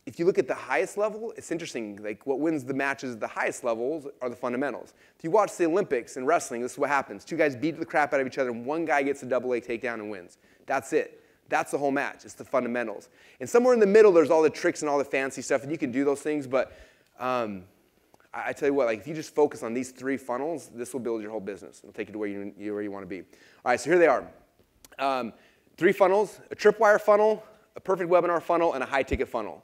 if you look at the highest level, it's interesting. Like, what wins the matches at the highest levels are the fundamentals. If you watch the Olympics in wrestling, this is what happens. 2 guys beat the crap out of each other, and 1 guy gets a double leg takedown and wins. That's it. That's the whole match. It's the fundamentals. And somewhere in the middle, there's all the tricks and all the fancy stuff, and you can do those things. But I tell you what, like, if you just focus on these 3 funnels, this will build your whole business. It'll take you to where you want to be. All right, so here they are. 3 funnels: a tripwire funnel, a perfect webinar funnel, and a high-ticket funnel.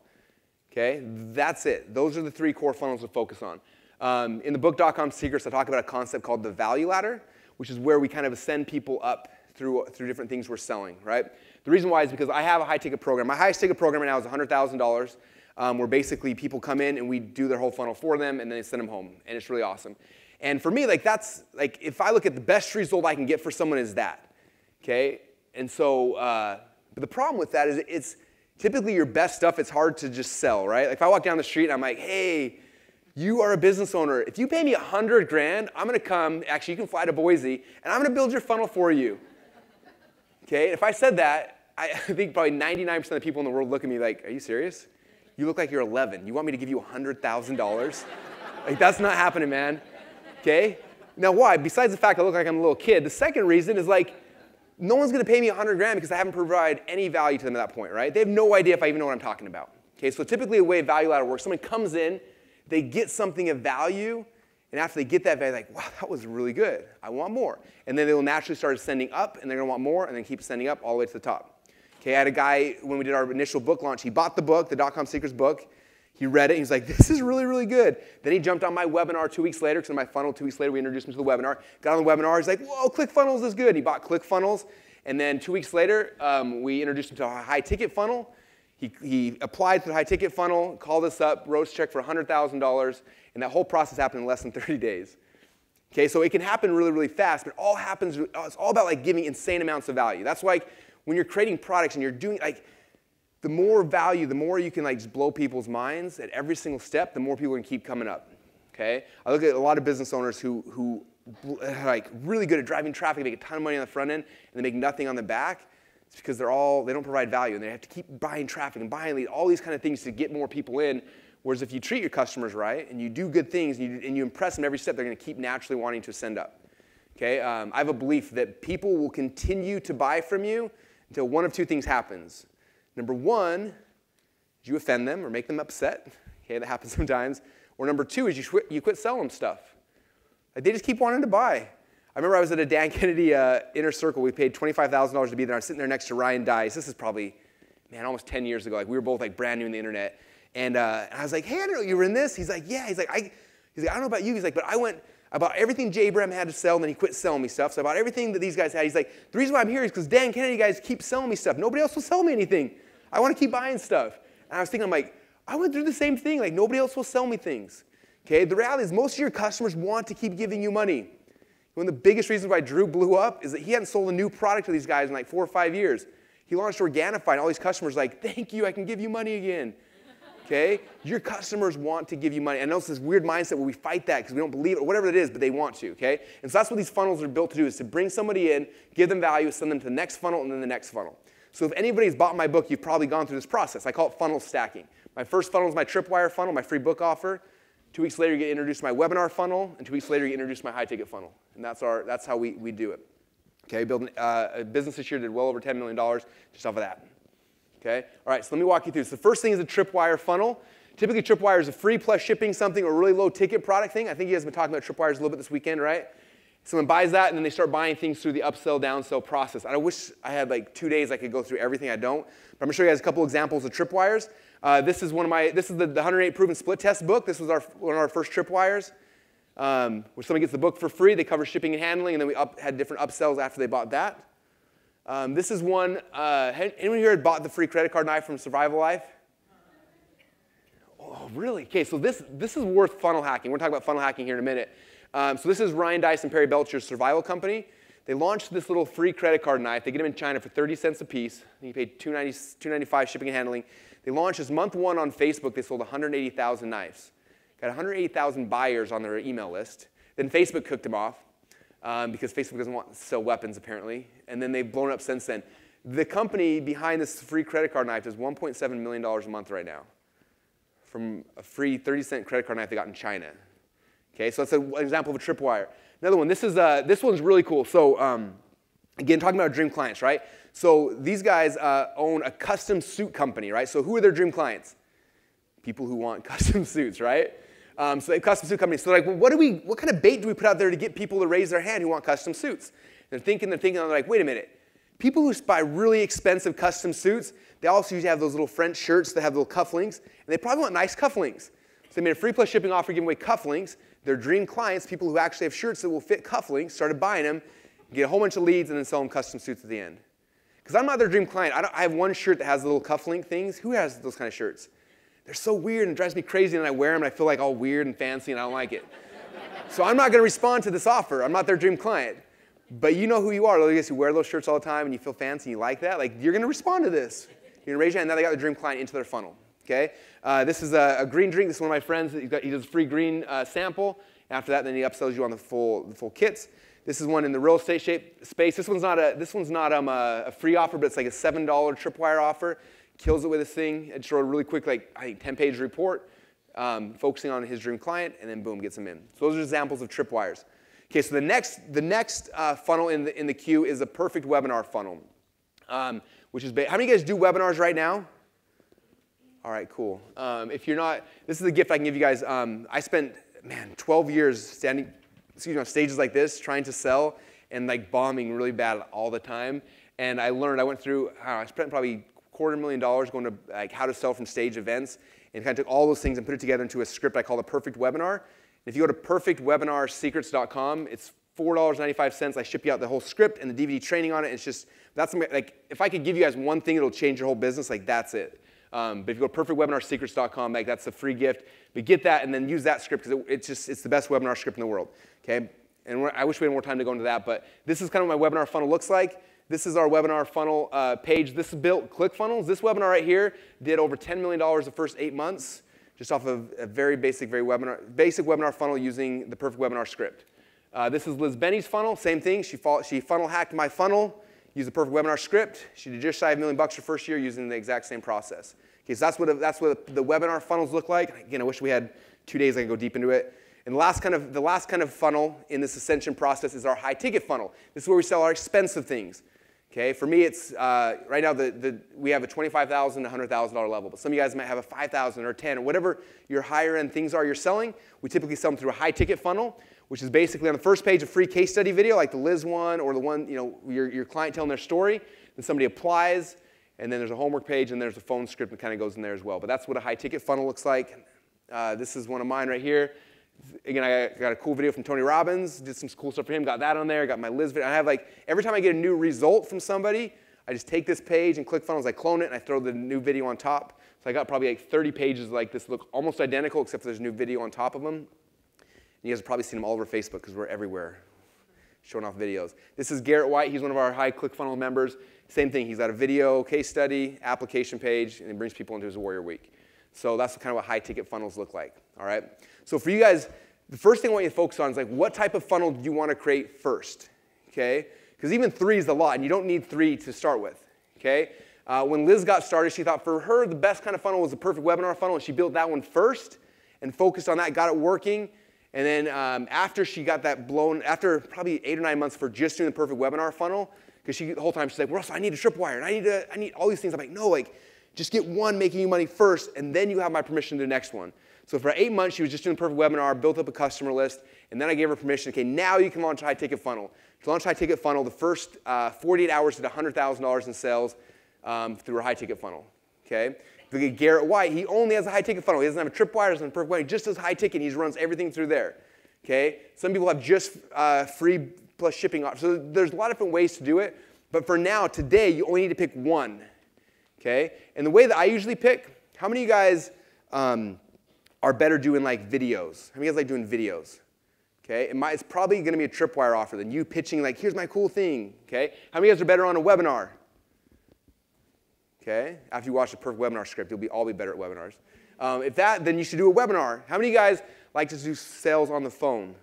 Okay, that's it. Those are the 3 core funnels to focus on. In the book .com Secrets, I talk about a concept called the value ladder, which is where we kind of ascend people up through different things we're selling, right? The reason why is because I have a high-ticket program. My highest ticket program right now is $100,000, where basically people come in and we do their whole funnel for them, and then they send them home, and it's really awesome. And for me, like, that's, like, if I look at the best result I can get for someone is that, okay? And so, but the problem with that is it's typically your best stuff, it's hard to just sell, right? Like, if I walk down the street and I'm like, hey, you are a business owner. If you pay me $100,000, I'm going to come, actually, you can fly to Boise, and I'm going to build your funnel for you. Okay, if I said that, I think probably 99% of the people in the world look at me like, are you serious? You look like you're 11. You want me to give you $100,000? Like, that's not happening, man. Okay? Now, why? Besides the fact I look like I'm a little kid, the second reason is, like, no one's going to pay me $100,000 because I haven't provided any value to them at that point, right? They have no idea if I even know what I'm talking about. Okay, so typically the way a value ladder works, someone comes in, they get something of value, and after they get that value, like, wow, that was really good. I want more. And then they will naturally start ascending up, and they're going to want more, and then keep ascending up all the way to the top. Okay, I had a guy, when we did our initial book launch, he bought the book, the .com Secrets book. He read it, and he's like, this is really, really good. Then he jumped on my webinar 2 weeks later, because in my funnel 2 weeks later, we introduced him to the webinar. Got on the webinar, he's like, whoa, ClickFunnels is good. He bought ClickFunnels, and then 2 weeks later, we introduced him to a high-ticket funnel. He applied to the high-ticket funnel, called us up, wrote us a check for $100,000, and that whole process happened in less than 30 days. Okay, so it can happen really, really fast, but it's all about, like, giving insane amounts of value. That's why when you're creating products and you're doing, like, the more value, the more you can, like, just blow people's minds at every single step, the more people can keep coming up. Okay, I look at a lot of business owners who are, like, really good at driving traffic, make a ton of money on the front end, and they make nothing on the back. It's because they don't provide value, and they have to keep buying traffic and buying leads, all these kind of things to get more people in. Whereas if you treat your customers right and you do good things and you impress them every step, they're going to keep naturally wanting to ascend up. Okay, I have a belief that people will continue to buy from you until one of 2 things happens. Number 1, you offend them or make them upset. Okay, that happens sometimes. Or number 2 is you quit selling them stuff. Like, they just keep wanting to buy. I remember I was at a Dan Kennedy inner circle. We paid $25,000 to be there. I was sitting there next to Ryan Dice. This is probably, man, almost 10 years ago. Like, we were both, like, brand new in the internet. And I was like, hey, I didn't know you were in this. He's like, yeah. He's like, I don't know about you. He's like, but I bought everything Jay Abraham had to sell, and then he quit selling me stuff. So I bought everything that these guys had. He's like, the reason why I'm here is because Dan Kennedy guys keep selling me stuff. Nobody else will sell me anything. I want to keep buying stuff. And I was thinking, I'm like, I went through the same thing. Like, nobody else will sell me things. Okay, the reality is most of your customers want to keep giving you money. One of the biggest reasons why Drew blew up is that he hadn't sold a new product to these guys in like 4 or 5 years. He launched Organifi, and all these customers were like, thank you, I can give you money again. Okay? Your customers want to give you money. I know it's this weird mindset where we fight that because we don't believe it or whatever it is, but they want to. Okay? And so that's what these funnels are built to do, is to bring somebody in, give them value, send them to the next funnel, and then the next funnel. So if anybody's bought my book, you've probably gone through this process. I call it funnel stacking. My first funnel is my tripwire funnel, my free book offer. 2 weeks later, you get introduced to my webinar funnel, and 2 weeks later, you get introduced to my high-ticket funnel. And that's how we do it. Okay, build a business this year did well over $10 million just off of that. Okay, all right, so let me walk you through. So the first thing is a tripwire funnel. Typically, tripwire is a free plus shipping something or really low ticket product thing. I think you guys have been talking about tripwires a little bit this weekend, right? Someone buys that, and then they start buying things through the upsell, downsell process. I wish I had like 2 days I could go through everything. I don't. But I'm going to show you guys a couple examples of tripwires. This is the 108 Proven Split Test book. This was one of our first tripwires. Where somebody gets the book for free, they cover shipping and handling, and then we had different upsells after they bought that. This is one, anyone here had bought the free credit card knife from Survival Life? Oh, really? Okay, so this is worth funnel hacking. We're talking about funnel hacking here in a minute. So this is Ryan Dice and Perry Belcher's survival company. They launched this little free credit card knife. They get them in China for 30 cents a piece. You paid $295 shipping and handling. They launched this month 1 on Facebook. They sold 180,000 knives. Got 180,000 buyers on their email list. Then Facebook cooked them off because Facebook doesn't want to sell weapons, apparently. And then they've blown up since then. The company behind this free credit card knife does $1.7 million a month right now from a free 30-cent credit card knife they got in China. Okay, so that's an example of a tripwire. Another one, this one's really cool. So again, talking about dream clients, right? So these guys own a custom suit company, right? So who are their dream clients? People who want custom suits, right? So they have custom suit companies. So they're like, well, what kind of bait do we put out there to get people to raise their hand who want custom suits? They're thinking, and they're like, wait a minute. People who buy really expensive custom suits, they also usually have those little French shirts that have little cufflinks, and they probably want nice cufflinks. So they made a free plus shipping offer giving away cufflinks. Their dream clients, people who actually have shirts that will fit cufflinks, started buying them, get a whole bunch of leads, and then sell them custom suits at the end. Because I'm not their dream client. I have one shirt that has the little cufflink things. Who has those kind of shirts? They're so weird and it drives me crazy, and I wear them and I feel like all weird and fancy and I don't like it. So I'm not going to respond to this offer. I'm not their dream client. But you know who you are. Those guys who wear those shirts all the time and you feel fancy and you like that. Like, you're going to respond to this. You're going to raise your hand. Now they got the dream client into their funnel. Okay? This is a green drink. This is one of my friends. He does a free green sample. After that, then he upsells you on the full kits. This is one in the real estate space. This one's not a free offer, but it's like a $7 tripwire offer. Kills it with this thing. I just wrote a really quick, like, I think 10-page report, focusing on his dream client, and then boom, gets him in. So those are examples of tripwires. Okay, so the next funnel in the queue is a perfect webinar funnel, which is how many of you guys do webinars right now? All right, cool. If you're not, this is a gift I can give you guys. I spent 12 years standing, on stages like this, trying to sell and like bombing really bad all the time. And I went through, I spent probably $250,000 going to like how to sell from stage events, and kind of took all those things and put it together into a script I call a perfect webinar. And if you go to perfectwebinarsecrets.com, it's $4.95. I ship you out the whole script and the DVD training on it. It's just, that's like, if I could give you guys one thing that'll change your whole business, like that's it. But if you go to perfectwebinarsecrets.com, like that's a free gift. But get that and then use that script because it's the best webinar script in the world. Okay? And I wish we had more time to go into that, but this is kind of what my webinar funnel looks like. This is our webinar funnel page. This is built Click Funnels. This webinar right here did over $10 million the first 8 months, just off of a very basic webinar funnel using the perfect webinar script. This is Liz Benny's funnel. Same thing. She funnel hacked my funnel, used the perfect webinar script. She did just shy of $1 million her first year using the exact same process. Okay, so that's what the webinar funnels look like. Again, I wish we had 2 days I could go deep into it. And the last kind of funnel in this ascension process is our high ticket funnel. This is where we sell our expensive things. Okay, for me, it's right now we have a $25,000 to $100,000 level, but some of you guys might have a $5,000 or $10,000 or whatever your higher end things are you're selling. We typically sell them through a high ticket funnel, which is basically on the first page a free case study video, like the Liz one or the one your client telling their story. Then somebody applies, and then there's a homework page, and there's a phone script that kind of goes in there as well. But that's what a high ticket funnel looks like. This is one of mine right here. Again, I got a cool video from Tony Robbins, did some cool stuff for him, got that on there, got my Liz video. I have like, every time I get a new result from somebody, I just take this page and ClickFunnels, I clone it, and I throw the new video on top. So I got probably like 30 pages like this, look almost identical, except there's a new video on top of them. And you guys have probably seen them all over Facebook because we're everywhere showing off videos. This is Garrett White. He's one of our high ClickFunnels members. Same thing. He's got a video, case study, application page, and he brings people into his Warrior Week. So that's kind of what high ticket funnels look like. All right. So for you guys, the first thing I want you to focus on is like, what type of funnel do you want to create first? Okay? Because even 3 is a lot, and you don't need 3 to start with. Okay? When Liz got started, she thought for her the best kind of funnel was the perfect webinar funnel, and she built that one first. and focused on that, got it working. And then after she got that blown, after probably 8 or 9 months for just doing the perfect webinar funnel, because the whole time she's like, Russell, I need a tripwire, and I need all these things. I'm like, no, like, just get one making you money first, and then you have my permission to do the next one. So for 8 months, she was just doing the perfect webinar, built up a customer list, and then I gave her permission, okay, now you can launch a high-ticket funnel. To launch a high-ticket funnel, the first 48 hours did $100,000 in sales through a high-ticket funnel, okay? Look at Garrett White. He only has a high-ticket funnel. He doesn't have a tripwire, doesn't have a perfect webinar. He just does high-ticket, and he runs everything through there, okay? Some people have just free plus shipping options. So there's a lot of different ways to do it. But for now, today, you only need to pick one, okay? And the way that I usually pick, how many of you guys are better doing like videos? How many of you guys like doing videos? Okay, it's probably going to be a tripwire offer than you pitching like, here's my cool thing, okay? How many of you guys are better on a webinar? Okay, after you watch the perfect webinar script, you'll all be better at webinars. If that, then you should do a webinar. How many of you guys like to do sales on the phone?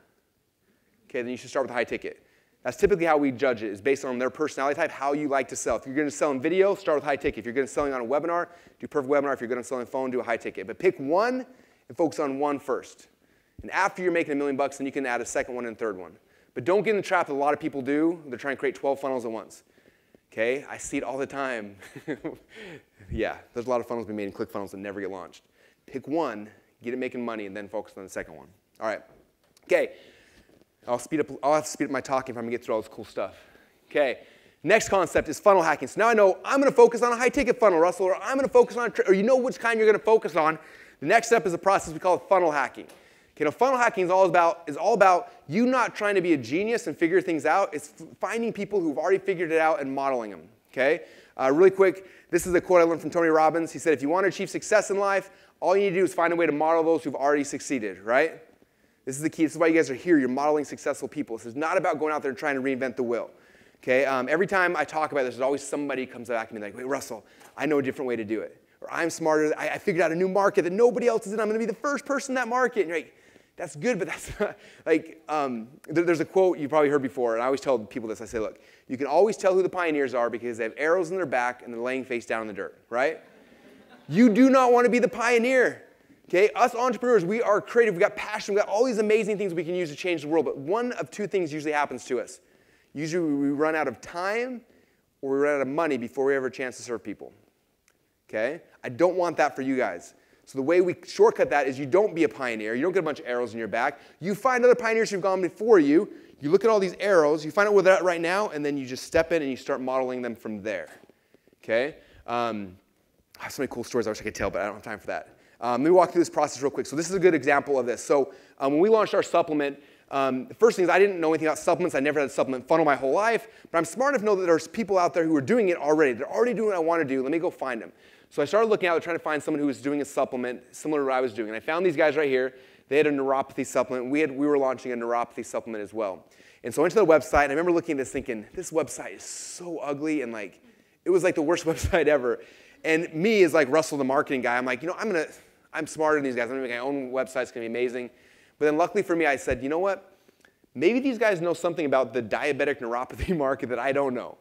Okay, then you should start with a high ticket. That's typically how we judge it, is based on their personality type, how you like to sell. If you're going to sell in video, start with high ticket. If you're going to selling on a webinar, do perfect webinar. If you're going to sell on the phone, do a high ticket. But pick one and focus on one first. And after you're making $1 million, then you can add a second one and a third one. But don't get in the trap that a lot of people do. They're trying to create 12 funnels at once. Okay, I see it all the time. Yeah, there's a lot of funnels being made in ClickFunnels that never get launched. Pick one, get it making money, and then focus on the second one. All right. Okay. I'll have to speed up my talking if I'm going to get through all this cool stuff. Okay. Next concept is funnel hacking. So now I know I'm going to focus on a high-ticket funnel, Russell, or I'm going to focus on, or you know which kind you're going to focus on. The next step is a process we call funnel hacking. Okay, now funnel hacking is all about you not trying to be a genius and figure things out. It's finding people who've already figured it out and modeling them. Okay. Really quick, this is a quote I learned from Tony Robbins. He said, if you want to achieve success in life, all you need to do is find a way to model those who've already succeeded, right? This is the key. This is why you guys are here. You're modeling successful people. This is not about going out there and trying to reinvent the wheel. Okay? Every time I talk about this, there's always somebody comes back to me like, wait, Russell, I know a different way to do it. Or I'm smarter. I figured out a new market that nobody else is in. I'm going to be the first person in that market. And you're like, that's good, but that's not, like, there's a quote you probably heard before, and I always tell people this. I say, look, you can always tell who the pioneers are because they have arrows in their back and they're laying face down in the dirt, right? You do not want to be the pioneer. Okay, us entrepreneurs, we are creative, we got passion, we got all these amazing things we can use to change the world, but one of two things usually happens to us. Usually we run out of time or we run out of money before we have a chance to serve people. Okay, I don't want that for you guys. So the way we shortcut that is you don't be a pioneer, you don't get a bunch of arrows in your back, you find other pioneers who've gone before you, you look at all these arrows, you find out where they're at right now, and then you just step in and you start modeling them from there. Okay, I have so many cool stories I wish I could tell, but I don't have time for that. Let me walk through this process real quick. So this is a good example of this. So when we launched our supplement, the first thing is I didn't know anything about supplements. I never had a supplement funnel my whole life. But I'm smart enough to know that there's people out there who are doing it already. They're already doing what I want to do. Let me go find them. So I started looking out, trying to find someone who was doing a supplement similar to what I was doing. And I found these guys right here. They had a neuropathy supplement. We were launching a neuropathy supplement as well. And so I went to the website. And I remember looking at this thinking, this website is so ugly. And like, it was like the worst website ever. And me as like Russell, the marketing guy, I'm like, you know, I'm smarter than these guys. I'm going to make my own website. It's going to be amazing. But then luckily for me, I said, you know what? Maybe these guys know something about the diabetic neuropathy market that I don't know.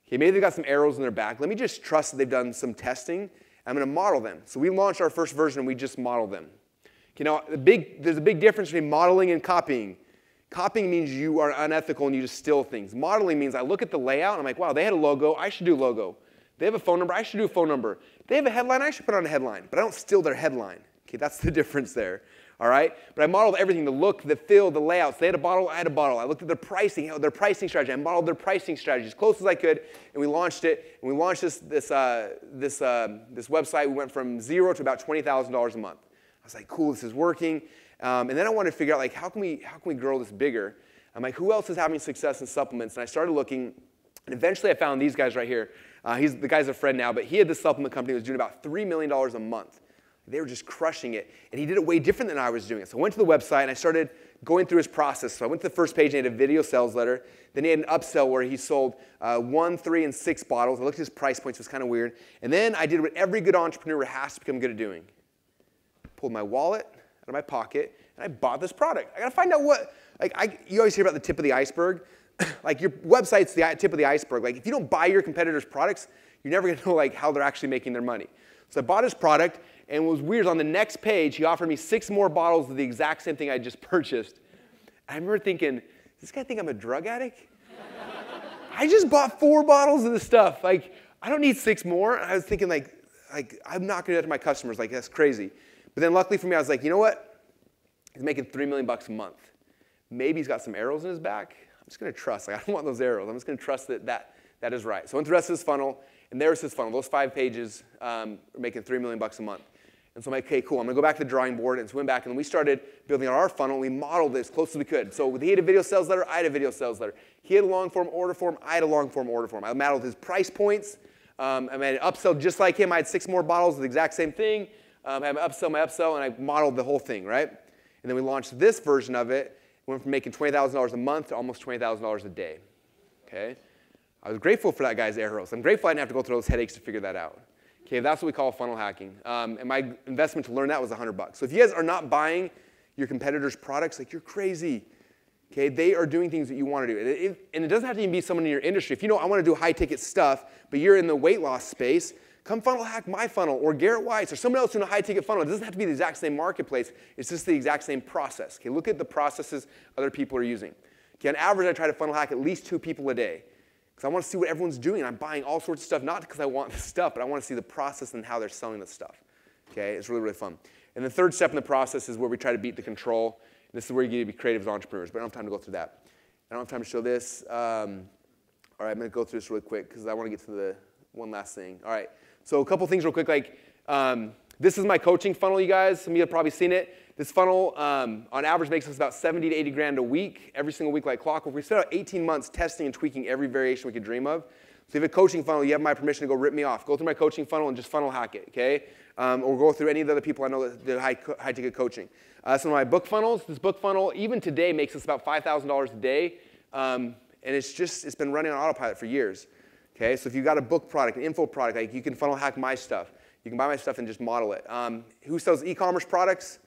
Okay, maybe they've got some arrows in their back. Let me just trust that they've done some testing. I'm going to model them. So we launched our first version, and we just modeled them. Okay, now, there's a big difference between modeling and copying. Copying means you are unethical and you just steal things. Modeling means I look at the layout, and I'm like, wow, they had a logo. I should do a logo. They have a phone number. I should do a phone number. They have a headline. I should put on a headline. But I don't steal their headline. Okay, that's the difference there. All right? But I modeled everything, the look, the feel, the layouts. They had a bottle. I had a bottle. I looked at their pricing strategy. I modeled their pricing strategy as close as I could, and we launched it. And we launched this website. We went from $0 to about $20,000 a month. I was like, cool, this is working. And then I wanted to figure out, like, how can we grow this bigger? I'm like, who else is having success in supplements? And I started looking, and eventually I found these guys right here. The guy's a friend now, but he had this supplement company that was doing about $3 million a month. They were just crushing it, and he did it way different than I was doing it. So I went to the website, and I started going through his process. So I went to the first page, and he had a video sales letter. Then he had an upsell where he sold 1, 3, and 6 bottles. I looked at his price points. It was kind of weird. And then I did what every good entrepreneur has to become good at doing. Pulled my wallet out of my pocket, and I bought this product. I got to find out what, you always hear about the tip of the iceberg. Like, your website's the tip of the iceberg. Like, if you don't buy your competitors' products, you're never going to know, like, how they're actually making their money. So I bought his product, and what was weird, on the next page, he offered me 6 more bottles of the exact same thing I just purchased. I remember thinking, does this guy think I'm a drug addict? I just bought 4 bottles of this stuff. Like, I don't need 6 more. I was thinking, like I'm not going to do that to my customers. Like, that's crazy. But then luckily for me, I was like, you know what? He's making $3 million a month. Maybe he's got some arrows in his back. I'm just going to trust. Like, I don't want those arrows. I'm just going to trust that is right. So I went through the rest of his funnel, and there's his funnel. Those 5 pages are making $3 million a month. And so I'm like, okay, cool. I'm going to go back to the drawing board. And so we went back, and we started building our funnel. We modeled it as close as we could. So he had a video sales letter. I had a video sales letter. He had a long-form order form. I had a long-form order form. I modeled his price points. I made an upsell just like him. I had 6 more bottles of the exact same thing. I had my upsell, and I modeled the whole thing, right? And then we launched this version of it. We went from making $20,000 a month to almost $20,000 a day, okay? I was grateful for that guy's arrows. I'm grateful I didn't have to go through those headaches to figure that out. Okay, that's what we call funnel hacking. And my investment to learn that was $100. So if you guys are not buying your competitors' products, like, you're crazy. Okay, they are doing things that you want to do. And it doesn't have to even be someone in your industry. If you know I want to do high-ticket stuff, but you're in the weight loss space, come funnel hack my funnel, or Garrett White's, or someone else in a high-ticket funnel. It doesn't have to be the exact same marketplace. It's just the exact same process. Okay, look at the processes other people are using. Okay, on average, I try to funnel hack at least 2 people a day. Because I want to see what everyone's doing. I'm buying all sorts of stuff, not because I want the stuff, but I want to see the process and how they're selling the stuff. Okay, it's really, really fun. And the third step in the process is where we try to beat the control. And this is where you get to be creative as entrepreneurs, but I don't have time to go through that. I don't have time to show this. All right, I'm going to go through this really quick because I want to get to the one last thing. All right, so a couple things real quick. Like, this is my coaching funnel, you guys. Some of you have probably seen it. This funnel, on average, makes us about 70 to 80 grand a week, every single week like clockwork. We spent about 18 months testing and tweaking every variation we could dream of. So if you have a coaching funnel, you have my permission to go rip me off. Go through my coaching funnel and just funnel hack it, okay? Or go through any of the other people I know that do high-ticket coaching. Some of my book funnels, this book funnel, even today, makes us about $5,000 a day. And it's been running on autopilot for years. Okay, so if you've got a book product, an info product, like, you can funnel hack my stuff. You can buy my stuff and just model it. Who sells e-commerce products?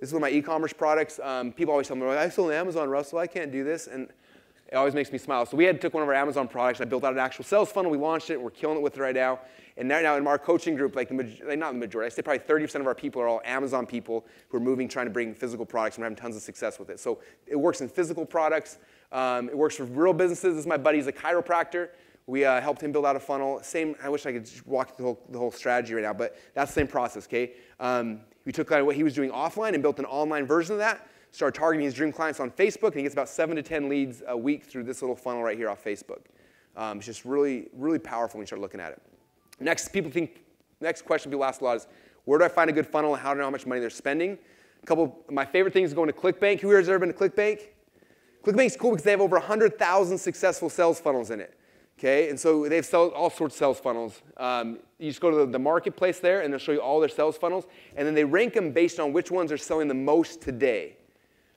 This is one of my e-commerce products. People always tell me, I sold on Amazon, Russell, I can't do this. And it always makes me smile. So we took one of our Amazon products. I built out an actual sales funnel. We launched it. We're killing it with it right now. And now in our coaching group, like, not the majority, I say probably 30% of our people are all Amazon people who are moving, trying to bring physical products, and we're having tons of success with it. So it works in physical products. It works for real businesses. This is my buddy. He's a chiropractor. We helped him build out a funnel. Same, I wish I could just walk through the whole strategy right now, but that's the same process, okay? We took kind of what he was doing offline and built an online version of that, started targeting his dream clients on Facebook, and he gets about 7 to 10 leads a week through this little funnel right here off Facebook. It's just really, really powerful when you start looking at it. Next question people ask a lot is, where do I find a good funnel and how do I know how much money they're spending? A couple of my favorite things is going to ClickBank. Who here has ever been to ClickBank? ClickBank's cool because they have over 100,000 successful sales funnels in it. Okay, and so they've sold all sorts of sales funnels. You just go to the marketplace there, and they'll show you all their sales funnels, and then they rank them based on which ones are selling the most today,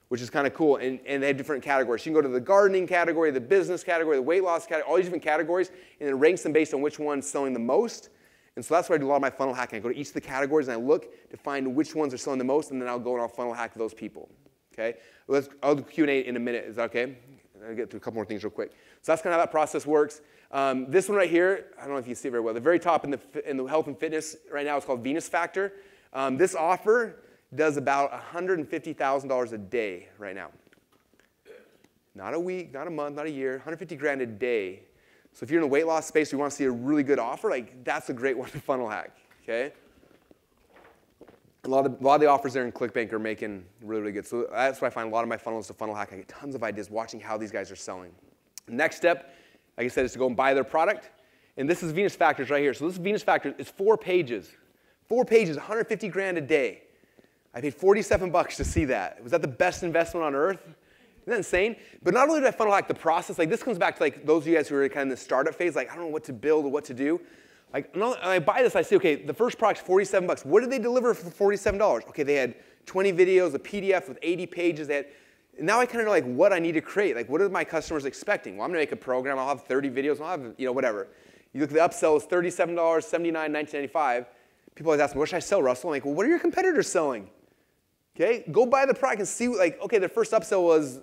which is kind of cool. And they have different categories. You can go to the gardening category, the business category, the weight loss category, all these different categories, and it ranks them based on which one's selling the most. And so that's where I do a lot of my funnel hacking. I go to each of the categories, and I look to find which ones are selling the most, and then I'll go and I'll funnel hack those people. Okay, I'll do Q&A in a minute. Is that okay? I'll get through a couple more things real quick. So that's kind of how that process works. This one right here, I don't know if you see it very well. The very top in the health and fitness right now is called Venus Factor. This offer does about $150,000 a day right now. Not a week, not a month, not a year, 150 grand a day. So if you're in the weight loss space, you want to see a really good offer, like, that's a great one to funnel hack, okay? A lot of the offers there in ClickBank are making really, really good. So that's why I find a lot of my funnels to funnel hack. I get tons of ideas watching how these guys are selling. Next step, like I said, is to go and buy their product. And this is Venus Factors right here. So this Venus Factors is 4 pages. 4 pages, 150 grand a day. I paid $47 to see that. Was that the best investment on earth? Isn't that insane? But not only did I funnel hack the process, like, this comes back to, like, those of you guys who are kind of in the startup phase, like, I don't know what to build or what to do. Like, when I buy this, I say, okay, the first product's $47. What did they deliver for $47? Okay, they had 20 videos, a PDF with 80 pages. Now I kind of know, like, what I need to create. Like, what are my customers expecting? Well, I'm going to make a program. I'll have 30 videos. I'll have, whatever. You look at the upsell, it's $37, $79, $19.95. People always ask me, what should I sell, Russell? I'm like, well, what are your competitors selling? Okay, go buy the product and see, like, okay, their first upsell was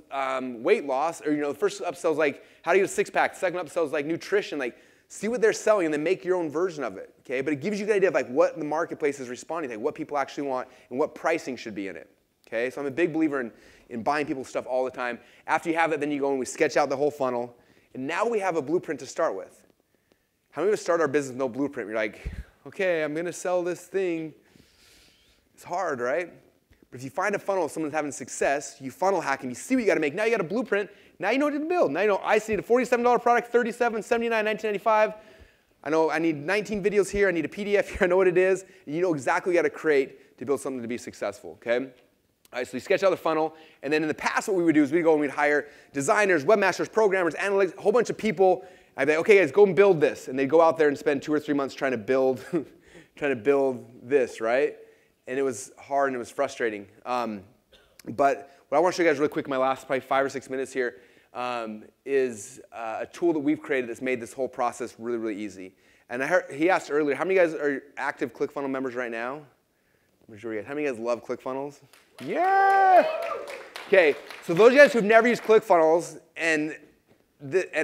weight loss, or, the first upsell is like, how do you get a 6-pack? The second upsell is like nutrition. Like, see what they're selling, and then make your own version of it, okay? But it gives you an idea of like what the marketplace is responding to, what people actually want, and what pricing should be in it, okay? So I'm a big believer in buying people's stuff all the time. After you have that, then you go and we sketch out the whole funnel, and now we have a blueprint to start with. How many of us start our business with no blueprint? You're like, okay, I'm going to sell this thing. It's hard, right? But if you find a funnel of someone that's having success, you funnel hack and you see what you got to make. Now you got a blueprint. Now you know what to build. Now you know I need a $47 product, $37, $79, $19.95. I know I need 19 videos here. I need a PDF here. I know what it is. And you know exactly what you got to create to build something to be successful, okay? All right, so you sketch out the funnel. And then in the past, what we would do is we'd go and we'd hire designers, webmasters, programmers, analytics, a whole bunch of people. I'd be like, okay, guys, go and build this. And they'd go out there and spend 2 or 3 months trying to build this, right? And it was hard and it was frustrating. But what I want to show you guys really quick in my last probably 5 or 6 minutes here is a tool that we've created that's made this whole process really, really easy. And I heard, he asked earlier, how many of you guys are active ClickFunnels members right now? Majority of you guys. How many of you guys love ClickFunnels? Yeah! Okay, so those of you guys who've never used ClickFunnels and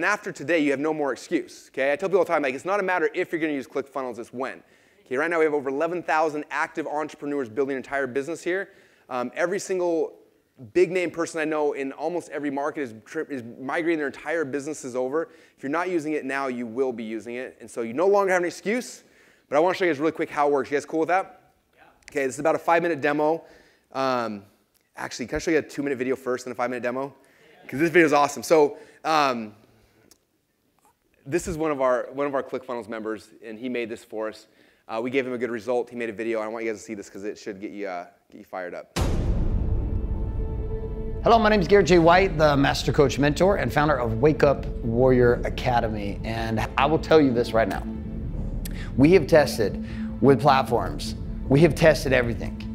after today, you have no more excuse, okay? I tell people all the time, like, it's not a matter if you're going to use ClickFunnels, it's when. Okay, right now we have over 11,000 active entrepreneurs building an entire business here. Every single big name person I know in almost every market is migrating their entire businesses over. If you're not using it now, you will be using it. And so you no longer have an excuse, but I want to show you guys really quick how it works. You guys cool with that? Yeah. Okay, this is about a 5-minute demo. Actually, can I show you a 2-minute video first and a 5-minute demo? Because this video is awesome. So this is one of our ClickFunnels members, and he made this for us. We gave him a good result. He made a video. I want you guys to see this because it should get you fired up. Hello, my name is Garrett J. White, the Master Coach Mentor and founder of Wake Up Warrior Academy. And I will tell you this right now. We have tested with platforms. We have tested everything.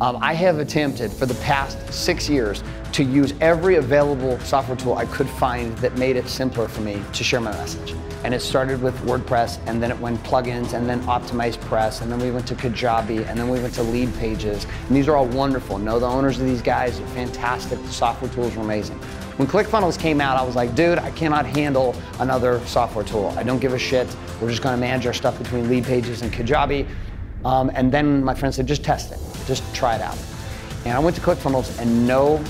I have attempted for the past 6 years to use every available software tool I could find that made it simpler for me to share my message. And it started with WordPress, and then it went plugins, and then Optimized Press, and then we went to Kajabi, and then we went to Lead Pages. And these are all wonderful. Know the owners of these guys are fantastic. The software tools are amazing. When ClickFunnels came out, I was like, dude, I cannot handle another software tool. I don't give a shit. We're just gonna manage our stuff between Lead Pages and Kajabi. And then my friend said, just test it. Just try it out. And I went to ClickFunnels, and no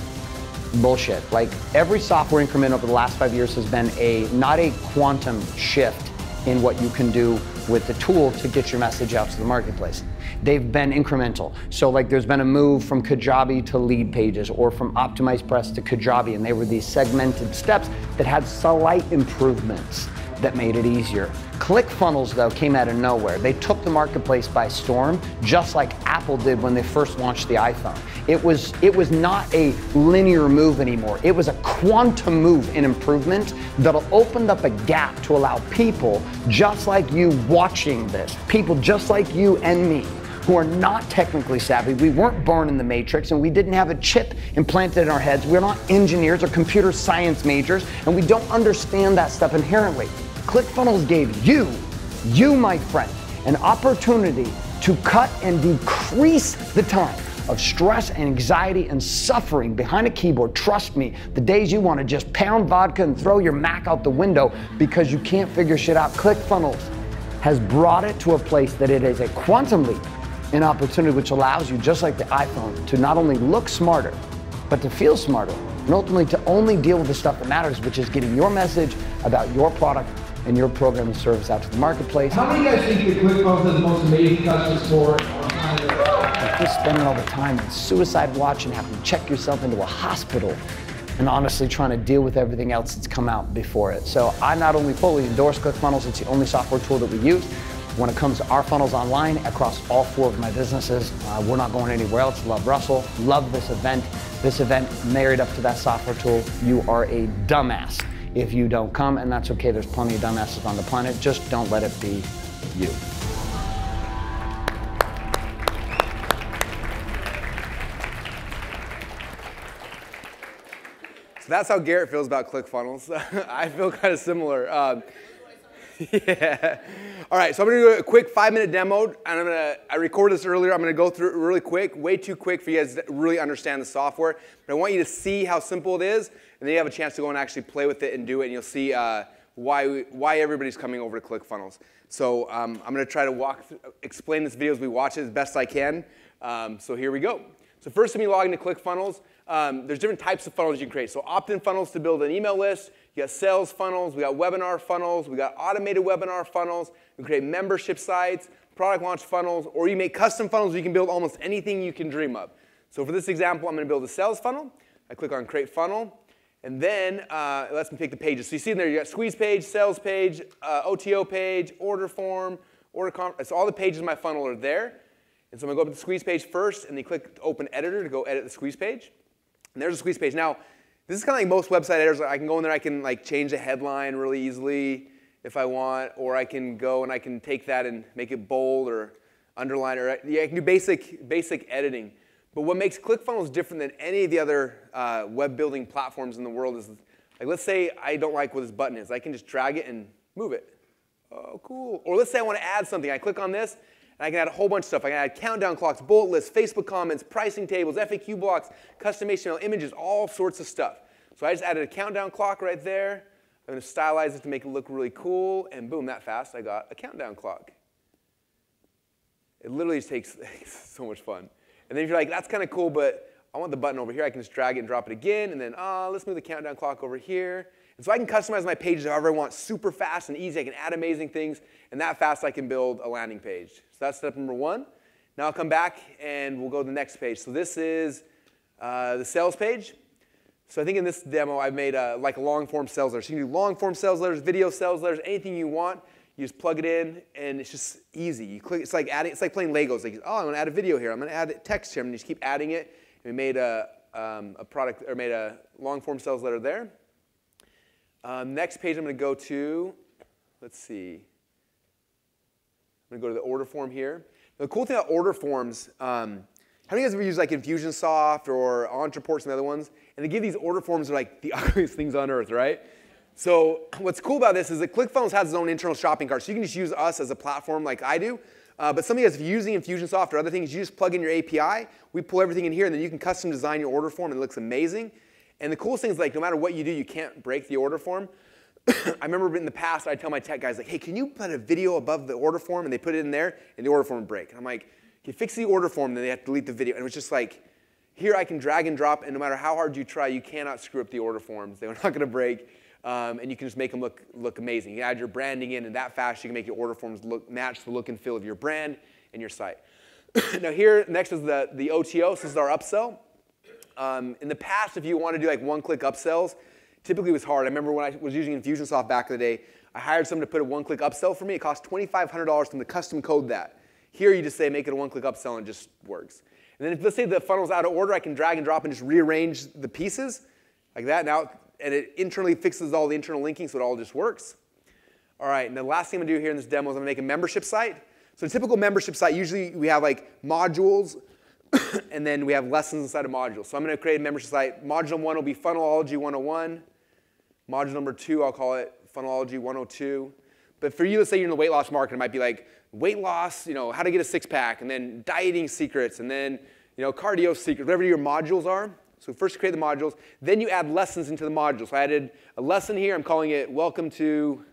bullshit. Like, every software increment over the last 5 years has been not a quantum shift in what you can do with the tool to get your message out to the marketplace. They've been incremental. So like there's been a move from Kajabi to Lead Pages or from Optimized Press to Kajabi, and they were these segmented steps that had slight improvements that made it easier. ClickFunnels, though, came out of nowhere. They took the marketplace by storm, just like Apple did when they first launched the iPhone. It was not a linear move anymore. It was a quantum move in improvement that'll open up a gap to allow people just like you watching this, people just like you and me, who are not technically savvy. We weren't born in the matrix, and we didn't have a chip implanted in our heads. We're not engineers or computer science majors, and we don't understand that stuff inherently. ClickFunnels gave you, my friend, an opportunity to cut and decrease the time of stress and anxiety and suffering behind a keyboard. Trust me, the days you want to just pound vodka and throw your Mac out the window because you can't figure shit out, ClickFunnels has brought it to a place that it is a quantum leap, an opportunity which allows you, just like the iPhone, to not only look smarter, but to feel smarter, and ultimately to only deal with the stuff that matters, which is getting your message about your product and your program and service out to the marketplace. How many of you guys think that ClickFunnels is the most amazing customer support on planet? You're spending all the time in suicide watch and having to check yourself into a hospital and honestly trying to deal with everything else that's come out before it. So I not only fully endorse ClickFunnels, it's the only software tool that we use. When it comes to our funnels online across all 4 of my businesses, we're not going anywhere else. Love Russell, love this event. This event married up to that software tool. You are a dumbass if you don't come, and that's okay. There's plenty of dumbasses on the planet. Just don't let it be you. So that's how Garrett feels about ClickFunnels. I feel kind of similar. Yeah. All right, so I'm going to do a quick 5-minute demo, and I recorded this earlier. I'm going to go through it really quick, way too quick for you guys to really understand the software. But I want you to see how simple it is, and then you have a chance to go and actually play with it and do it, and you'll see why everybody's coming over to ClickFunnels. So I'm going to try to explain this video as we watch it as best I can. So here we go. So first, when you log into ClickFunnels, there's different types of funnels you can create. So opt-in funnels to build an email list. You got sales funnels. We got webinar funnels. We got automated webinar funnels. You can create membership sites, product launch funnels, or you make custom funnels where you can build almost anything you can dream of. So for this example, I'm going to build a sales funnel. I click on Create Funnel. And then it lets me pick the pages. So you see in there, you got squeeze page, sales page, OTO page, order form, so all the pages in my funnel are there. And so I'm going to go up to the squeeze page first, and then click Open Editor to go edit the squeeze page. And there's a squeeze page. Now, this is kind of like most website editors. I can go in there, I can like change the headline really easily if I want, or I can go and I can take that and make it bold or underline, or yeah, I can do basic editing. But what makes ClickFunnels different than any of the other web building platforms in the world is, like, let's say I don't like what this button is. I can just drag it and move it. Oh, cool. Or let's say I want to add something. I click on this, and I can add a whole bunch of stuff. I can add countdown clocks, bullet lists, Facebook comments, pricing tables, FAQ blocks, custom HTML images, all sorts of stuff. So I just added a countdown clock right there. I'm going to stylize it to make it look really cool, and boom, that fast, I got a countdown clock. It literally takes so much fun. And then if you're like, that's kind of cool, but I want the button over here, I can just drag it and drop it again, and then, let's move the countdown clock over here. And so I can customize my pages however I want, super fast and easy. I can add amazing things, and that fast I can build a landing page. So that's step number one. Now I'll come back, and we'll go to the next page. So this is the sales page. So I think in this demo, I've made like a long-form sales letter. So you can do long-form sales letters, video sales letters, anything you want. You just plug it in, and it's just easy. You click. It's like playing Legos. Like, oh, I'm going to add a video here. I'm going to add text here. I'm going to just keep adding it. And we made a long-form sales letter there. Next page, I'm going to go to. Let's see. I'm going to go to the order form here. Now, the cool thing about order forms. How many of you guys ever use like Infusionsoft or Entreport and the other ones? And they give these order forms that are like the ugliest things on earth, right? So what's cool about this is that ClickFunnels has its own internal shopping cart. So you can just use us as a platform like I do. But some of you guys, if you're using Infusionsoft or other things, you just plug in your API. We pull everything in here, and then you can custom design your order form, and it looks amazing. And the coolest thing is, like, no matter what you do, you can't break the order form. I remember in the past, I'd tell my tech guys, like, hey, can you put a video above the order form? And they put it in there, and the order form would break. And I'm like, okay, fix the order form, then they have to delete the video. And it was just like, here I can drag and drop, and no matter how hard you try, you cannot screw up the order forms. They're not going to break. And you can just make them look amazing. You add your branding in, and that fast you can make your order forms match the look and feel of your brand and your site. Now here, next is the OTO. So this is our upsell. In the past, if you want to do like one-click upsells, typically it was hard. I remember when I was using Infusionsoft back in the day, I hired someone to put a one-click upsell for me. It cost $2,500 for them to custom code that. Here you just say make it a one-click upsell, and it just works. And then if, let's say the funnel's out of order, I can drag and drop and just rearrange the pieces like that. Now, and it internally fixes all the internal linking, so it all just works. All right, and the last thing I'm going to do here in this demo is I'm going to make a membership site. So a typical membership site, usually we have like modules, and then we have lessons inside of modules. So I'm going to create a membership site. Module 1 will be Funnelology 101. Module number 2, I'll call it Funnelology 102. But for you, let's say you're in the weight loss market, it might be like weight loss, how to get a six-pack, and then dieting secrets, and then cardio secrets, whatever your modules are. So first you create the modules, then you add lessons into the modules. So I added a lesson here. I'm calling it Welcome to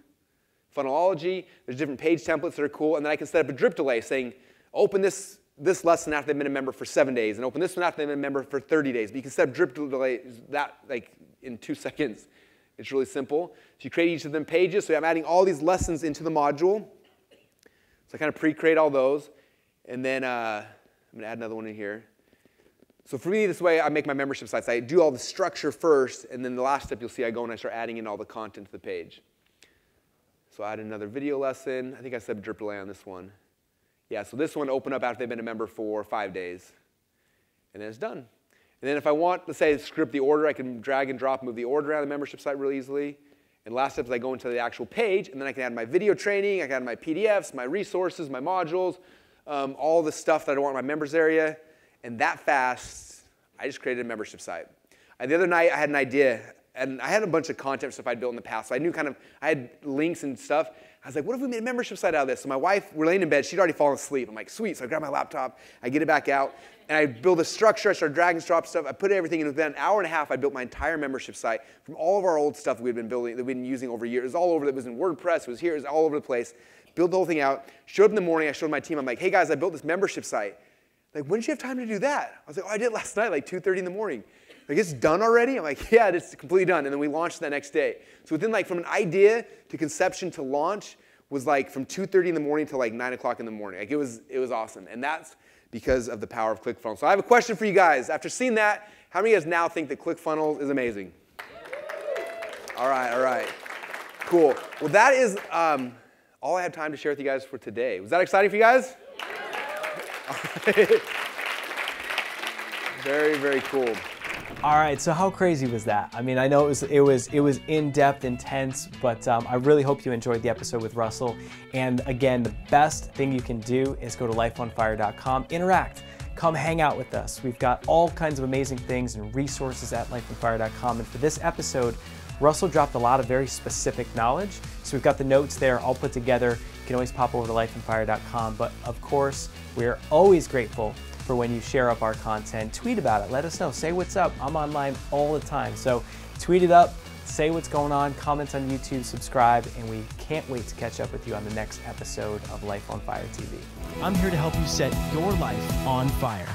Funnelology. There's different page templates that are cool, and then I can set up a drip delay saying, open this lesson after they've been a member for 7 days, and open this one after they've been a member for 30 days. But you can set up drip delays that like in 2 seconds. It's really simple. So you create each of them pages. So I'm adding all these lessons into the module. So I kind of pre-create all those, and then I'm going to add another one in here. So for me, this way I make my membership sites. I do all the structure first, and then the last step you'll see I go and I start adding in all the content to the page. So I add another video lesson. I think I set a drip delay on this one. Yeah, so this one opened up after they've been a member for 5 days. And then it's done. And then if I want, let's say, script the order, I can drag and drop, move the order around the membership site really easily. And last step is I go into the actual page, and then I can add my video training, I can add my PDFs, my resources, my modules, all the stuff that I want in my members area. And that fast, I just created a membership site. The other night, I had an idea, and I had a bunch of content stuff I'd built in the past. So I knew I had links and stuff. I was like, what if we made a membership site out of this? So my wife, we're laying in bed, she'd already fallen asleep. I'm like, sweet. So I grab my laptop, I get it back out, and I build a structure. I started drag and drop stuff. I put everything in. Within an hour and a half, I built my entire membership site from all of our old stuff that we'd been building, that we'd been using over years. It was all over. It was in WordPress. It was here. It was all over the place. Built the whole thing out. Showed up in the morning. I showed my team. I'm like, hey, guys, I built this membership site. Like, when did you have time to do that? I was like, oh, I did it last night, like 2:30 in the morning. Like, it's done already? I'm like, yeah, it's completely done. And then we launched that next day. So within, like, from an idea to conception to launch was like from 2:30 in the morning to like 9 o'clock in the morning. Like, it was awesome. And that's because of the power of ClickFunnels. So I have a question for you guys. After seeing that, how many of you guys now think that ClickFunnels is amazing? All right. Cool. Well, that is all I have time to share with you guys for today. Was that exciting for you guys? Very, very cool. All right, so how crazy was that? I mean, I know it was in-depth, intense, but I really hope you enjoyed the episode with Russell. And again, the best thing you can do is go to lifeonfire.com, interact, come hang out with us. We've got all kinds of amazing things and resources at lifeonfire.com. And for this episode, Russell dropped a lot of very specific knowledge. So we've got the notes there all put together. You can always pop over to lifeonfire.com. But of course, we're always grateful for when you share up our content. Tweet about it. Let us know. Say what's up. I'm online all the time. So tweet it up. Say what's going on. Comment on YouTube. Subscribe. And we can't wait to catch up with you on the next episode of Life on Fire TV. I'm here to help you set your life on fire.